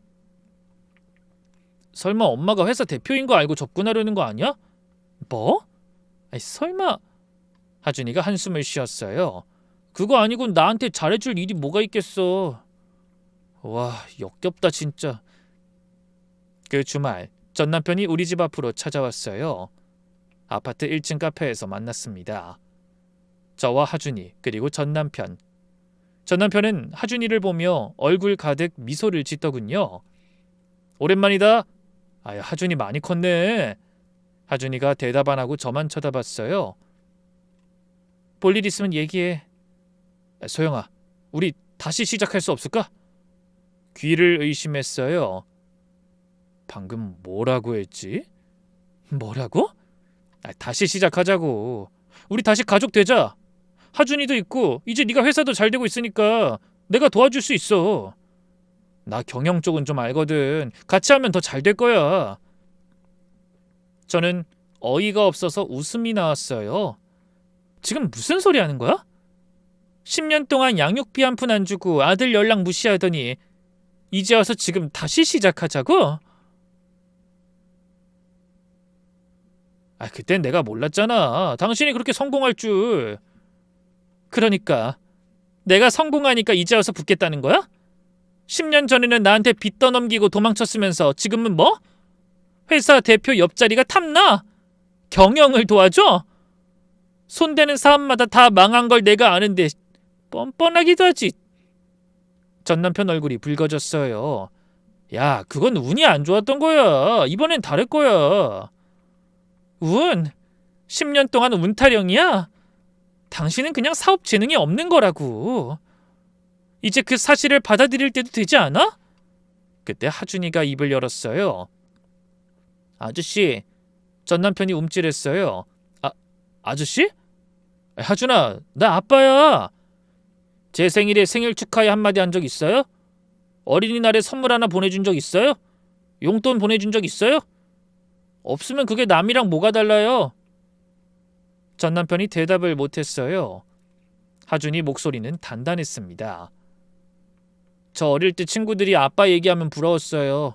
설마 엄마가 회사 대표인 거 알고 접근하려는 거 아니야? 뭐? 아니, 설마 하준이가 한숨을 쉬었어요. 그거 아니고 나한테 잘해줄 일이 뭐가 있겠어. 와, 역겹다 진짜. 그 주말 전 남편이 우리 집 앞으로 찾아왔어요. 아파트 1층 카페에서 만났습니다. 저와 하준이 그리고 전 남편. 전 남편은 하준이를 보며 얼굴 가득 미소를 짓더군요. 오랜만이다. 아야, 하준이 많이 컸네. 하준이가 대답 안 하고 저만 쳐다봤어요. 볼 일 있으면 얘기해. 소영아, 우리 다시 시작할 수 없을까? 귀를 의심했어요. 방금 뭐라고 했지? 뭐라고? 다시 시작하자고. 우리 다시 가족 되자. 하준이도 있고 이제 네가 회사도 잘 되고 있으니까 내가 도와줄 수 있어. 나 경영 쪽은 좀 알거든. 같이 하면 더 잘 될 거야. 저는 어이가 없어서 웃음이 나왔어요. 지금 무슨 소리 하는 거야? 10년 동안 양육비 한 푼 안 주고 아들 연락 무시하더니 이제 와서 지금 다시 시작하자고? 그땐 내가 몰랐잖아. 당신이 그렇게 성공할 줄. 그러니까 내가 성공하니까 이제 와서 붙겠다는 거야? 10년 전에는 나한테 빚 떠넘기고 도망쳤으면서 지금은 뭐? 회사 대표 옆자리가 탐나? 경영을 도와줘? 손대는 사람마다 다 망한 걸 내가 아는데 뻔뻔하기도 하지. 전 남편 얼굴이 붉어졌어요. 야, 그건 운이 안 좋았던 거야. 이번엔 다를 거야. 운? 10년 동안 운 타령이야? 당신은 그냥 사업 재능이 없는 거라고. 이제 그 사실을 받아들일 때도 되지 않아? 그때 하준이가 입을 열었어요. 아저씨, 전 남편이 움찔했어요. 아저씨? 하준아, 나 아빠야. 제 생일에 생일 축하해 한마디 한 적 있어요? 어린이날에 선물 하나 보내준 적 있어요? 용돈 보내준 적 있어요? 없으면 그게 남이랑 뭐가 달라요? 전 남편이 대답을 못했어요. 하준이 목소리는 단단했습니다. 저 어릴 때 친구들이 아빠 얘기하면 부러웠어요.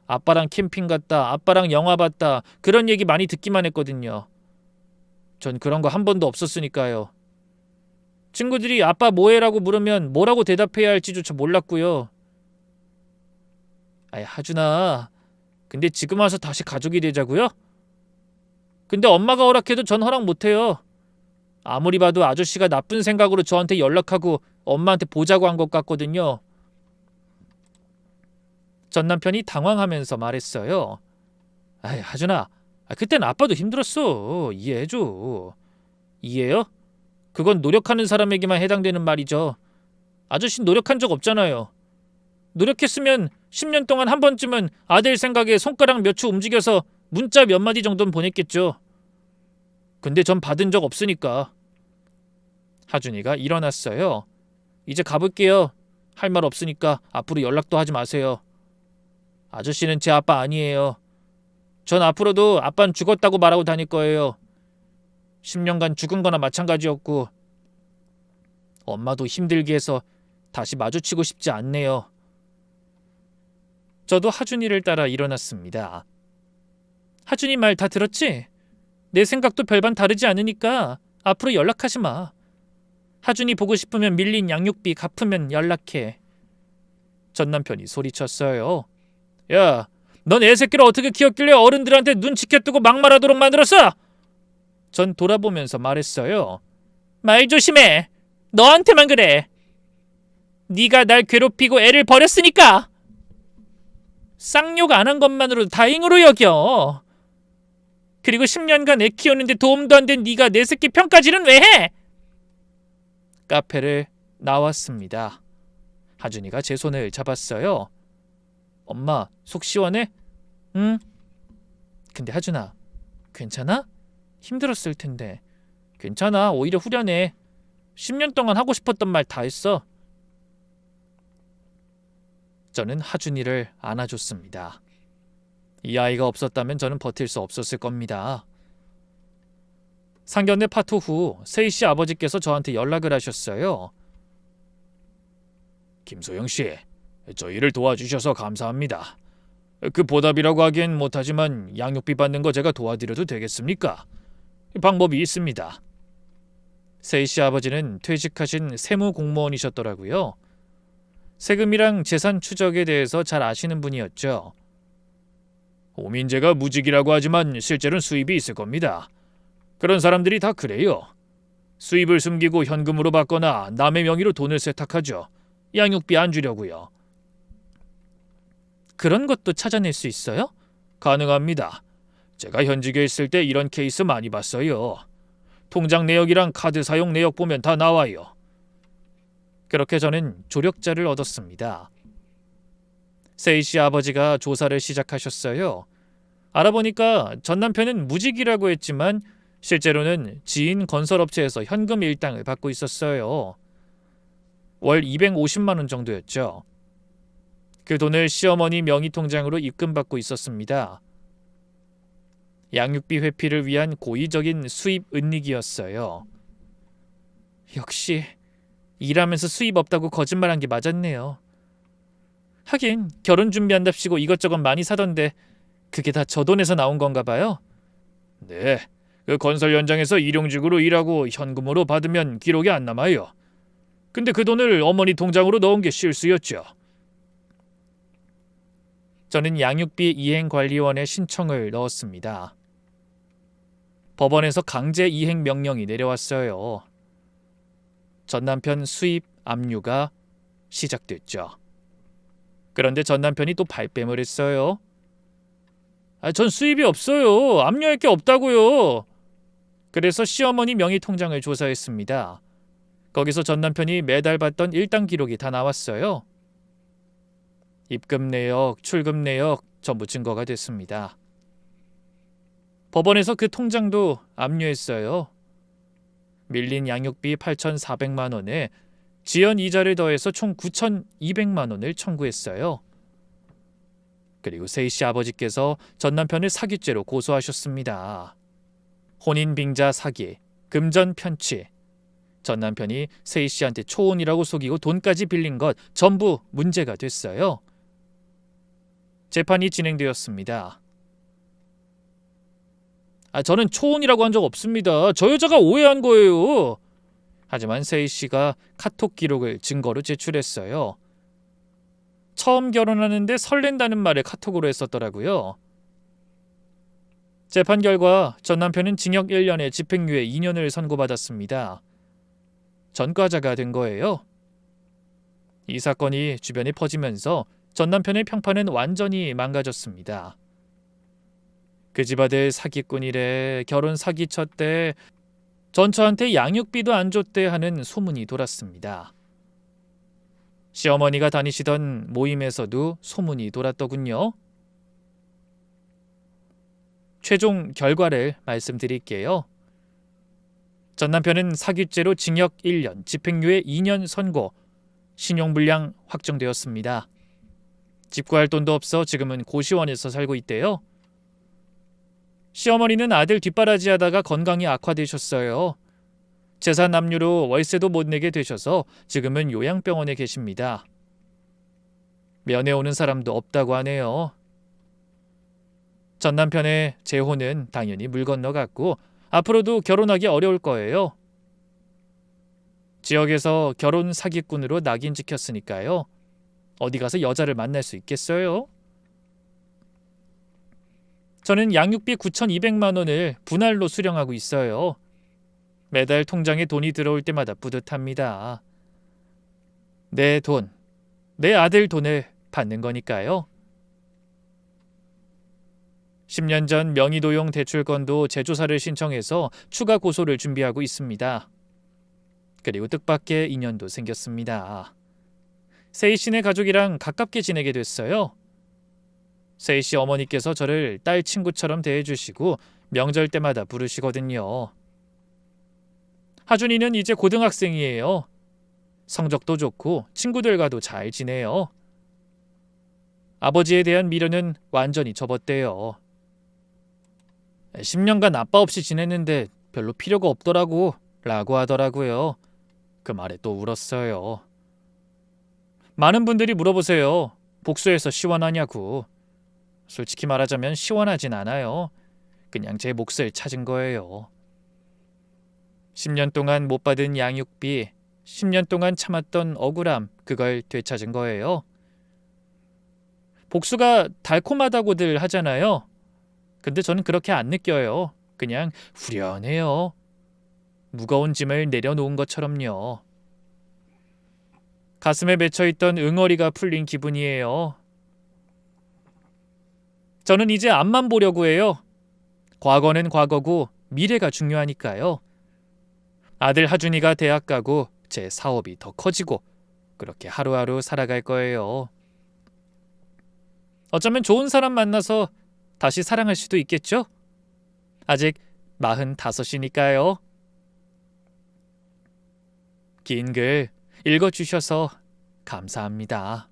아빠랑 캠핑 갔다, 아빠랑 영화 봤다, 그런 얘기 많이 듣기만 했거든요. 전 그런 거 한 번도 없었으니까요. 친구들이 아빠 뭐해라고 물으면 뭐라고 대답해야 할지조차 몰랐고요. 하준아, 근데 지금 와서 다시 가족이 되자고요? 근데 엄마가 허락해도 전 허락 못해요. 아무리 봐도 아저씨가 나쁜 생각으로 저한테 연락하고 엄마한테 보자고 한 것 같거든요. 전 남편이 당황하면서 말했어요. 하준아, 그땐 아빠도 힘들었어. 이해해줘. 이해요? 그건 노력하는 사람에게만 해당되는 말이죠. 아저씨는 노력한 적 없잖아요. 노력했으면 10년 동안 한 번쯤은 아들 생각에 손가락 몇 초 움직여서 문자 몇 마디 정도는 보냈겠죠. 근데 전 받은 적 없으니까. 하준이가 일어났어요. 이제 가볼게요. 할 말 없으니까 앞으로 연락도 하지 마세요. 아저씨는 제 아빠 아니에요. 전 앞으로도 아빠는 죽었다고 말하고 다닐 거예요. 10년간 죽은 거나 마찬가지였고 엄마도 힘들게 해서 다시 마주치고 싶지 않네요. 저도 하준이를 따라 일어났습니다. 하준이 말 다 들었지? 내 생각도 별반 다르지 않으니까 앞으로 연락하지 마. 하준이 보고 싶으면 밀린 양육비 갚으면 연락해. 전 남편이 소리쳤어요. 야, 넌 애 새끼를 어떻게 키웠길래 어른들한테 눈치껏 뜨고 막말하도록 만들었어? 전 돌아보면서 말했어요. 말 조심해. 너한테만 그래. 네가 날 괴롭히고 애를 버렸으니까. 쌍욕 안 한 것만으로도 다행으로 여겨. 그리고 10년간 애 키우는데 도움도 안 된 네가 내 새끼 편까지는 왜 해? 카페를 나왔습니다. 하준이가 제 손을 잡았어요. 엄마, 속 시원해? 응? 근데 하준아, 괜찮아? 힘들었을 텐데. 괜찮아, 오히려 후련해. 10년 동안 하고 싶었던 말 다 했어. 저는 하준이를 안아줬습니다. 이 아이가 없었다면 저는 버틸 수 없었을 겁니다. 상견례 파토 후 세희 씨 아버지께서 저한테 연락을 하셨어요. 김소영 씨, 저희를 도와주셔서 감사합니다. 그 보답이라고 하기엔 못하지만 양육비 받는 거 제가 도와드려도 되겠습니까? 방법이 있습니다. 세희 씨 아버지는 퇴직하신 세무공무원이셨더라고요. 세금이랑 재산 추적에 대해서 잘 아시는 분이었죠. 호민제가 무직이라고 하지만 실제로는 수입이 있을 겁니다. 그런 사람들이 다 그래요. 수입을 숨기고 현금으로 받거나 남의 명의로 돈을 세탁하죠. 양육비 안 주려고요. 그런 것도 찾아낼 수 있어요? 가능합니다. 제가 현직에 있을 때 이런 케이스 많이 봤어요. 통장 내역이랑 카드 사용 내역 보면 다 나와요. 그렇게 저는 조력자를 얻었습니다. 세희 씨 아버지가 조사를 시작하셨어요. 알아보니까 전 남편은 무직이라고 했지만 실제로는 지인 건설업체에서 현금 일당을 받고 있었어요. 월 250만 원 정도였죠. 그 돈을 시어머니 명의 통장으로 입금받고 있었습니다. 양육비 회피를 위한 고의적인 수입 은닉이었어요. 역시 일하면서 수입 없다고 거짓말한 게 맞았네요. 하긴 결혼 준비한답시고 이것저것 많이 사던데 그게 다 저 돈에서 나온 건가 봐요? 네, 그 건설 현장에서 일용직으로 일하고 현금으로 받으면 기록이 안 남아요. 근데 그 돈을 어머니 통장으로 넣은 게 실수였죠. 저는 양육비 이행관리원에 신청을 넣었습니다. 법원에서 강제 이행 명령이 내려왔어요. 전 남편 수입 압류가 시작됐죠. 그런데 전 남편이 또 발뺌을 했어요. 전 수입이 없어요. 압류할 게 없다고요. 그래서 시어머니 명의 통장을 조사했습니다. 거기서 전 남편이 매달 받던 일당 기록이 다 나왔어요. 입금 내역, 출금 내역 전부 증거가 됐습니다. 법원에서 그 통장도 압류했어요. 밀린 양육비 8,400만 원에 지연 이자를 더해서 총 9,200만 원을 청구했어요. 그리고 세희 씨 아버지께서 전 남편을 사기죄로 고소하셨습니다. 혼인 빙자 사기, 금전 편취. 전 남편이 세희 씨한테 초혼이라고 속이고 돈까지 빌린 것 전부 문제가 됐어요. 재판이 진행되었습니다. 저는 초혼이라고 한 적 없습니다. 저 여자가 오해한 거예요. 하지만 세희 씨가 카톡 기록을 증거로 제출했어요. 처음 결혼하는데 설렌다는 말을 카톡으로 했었더라고요. 재판 결과 전 남편은 징역 1년에 집행유예 2년을 선고받았습니다. 전과자가 된 거예요. 이 사건이 주변에 퍼지면서 전 남편의 평판은 완전히 망가졌습니다. 그 집 아들 사기꾼이래, 결혼 사기 쳤대, 전처한테 양육비도 안 줬대 하는 소문이 돌았습니다. 시어머니가 다니시던 모임에서도 소문이 돌았더군요. 최종 결과를 말씀드릴게요. 전 남편은 사기죄로 징역 1년, 집행유예 2년 선고, 신용불량 확정되었습니다. 집 구할 돈도 없어 지금은 고시원에서 살고 있대요. 시어머니는 아들 뒷바라지하다가 건강이 악화되셨어요. 재산 압류로 월세도 못 내게 되셔서 지금은 요양병원에 계십니다. 면회 오는 사람도 없다고 하네요. 전 남편의 재혼은 당연히 물 건너갔고 앞으로도 결혼하기 어려울 거예요. 지역에서 결혼 사기꾼으로 낙인 찍혔으니까요. 어디 가서 여자를 만날 수 있겠어요? 저는 양육비 9,200만 원을 분할로 수령하고 있어요. 매달 통장에 돈이 들어올 때마다 뿌듯합니다. 내 돈, 내 아들 돈을 받는 거니까요. 10년 전 명의도용 대출건도 재조사를 신청해서 추가 고소를 준비하고 있습니다. 그리고 뜻밖의 인연도 생겼습니다. 세희 씨네 가족이랑 가깝게 지내게 됐어요. 세희 씨 어머니께서 저를 딸 친구처럼 대해주시고 명절 때마다 부르시거든요. 하준이는 이제 고등학생이에요. 성적도 좋고 친구들과도 잘 지내요. 아버지에 대한 미련은 완전히 접었대요. 10년간 아빠 없이 지냈는데 별로 필요가 없더라고 라고 하더라고요. 그 말에 또 울었어요. 많은 분들이 물어보세요. 복수해서 시원하냐고. 솔직히 말하자면 시원하진 않아요. 그냥 제 몫을 찾은 거예요. 10년 동안 못 받은 양육비, 10년 동안 참았던 억울함, 그걸 되찾은 거예요. 복수가 달콤하다고들 하잖아요. 근데 저는 그렇게 안 느껴요. 그냥 후련해요. 무거운 짐을 내려놓은 것처럼요. 가슴에 맺혀있던 응어리가 풀린 기분이에요. 저는 이제 앞만 보려고 해요. 과거는 과거고 미래가 중요하니까요. 아들 하준이가 대학 가고 제 사업이 더 커지고 그렇게 하루하루 살아갈 거예요. 어쩌면 좋은 사람 만나서 다시 사랑할 수도 있겠죠? 아직 45이니까요. 긴 글 읽어주셔서 감사합니다.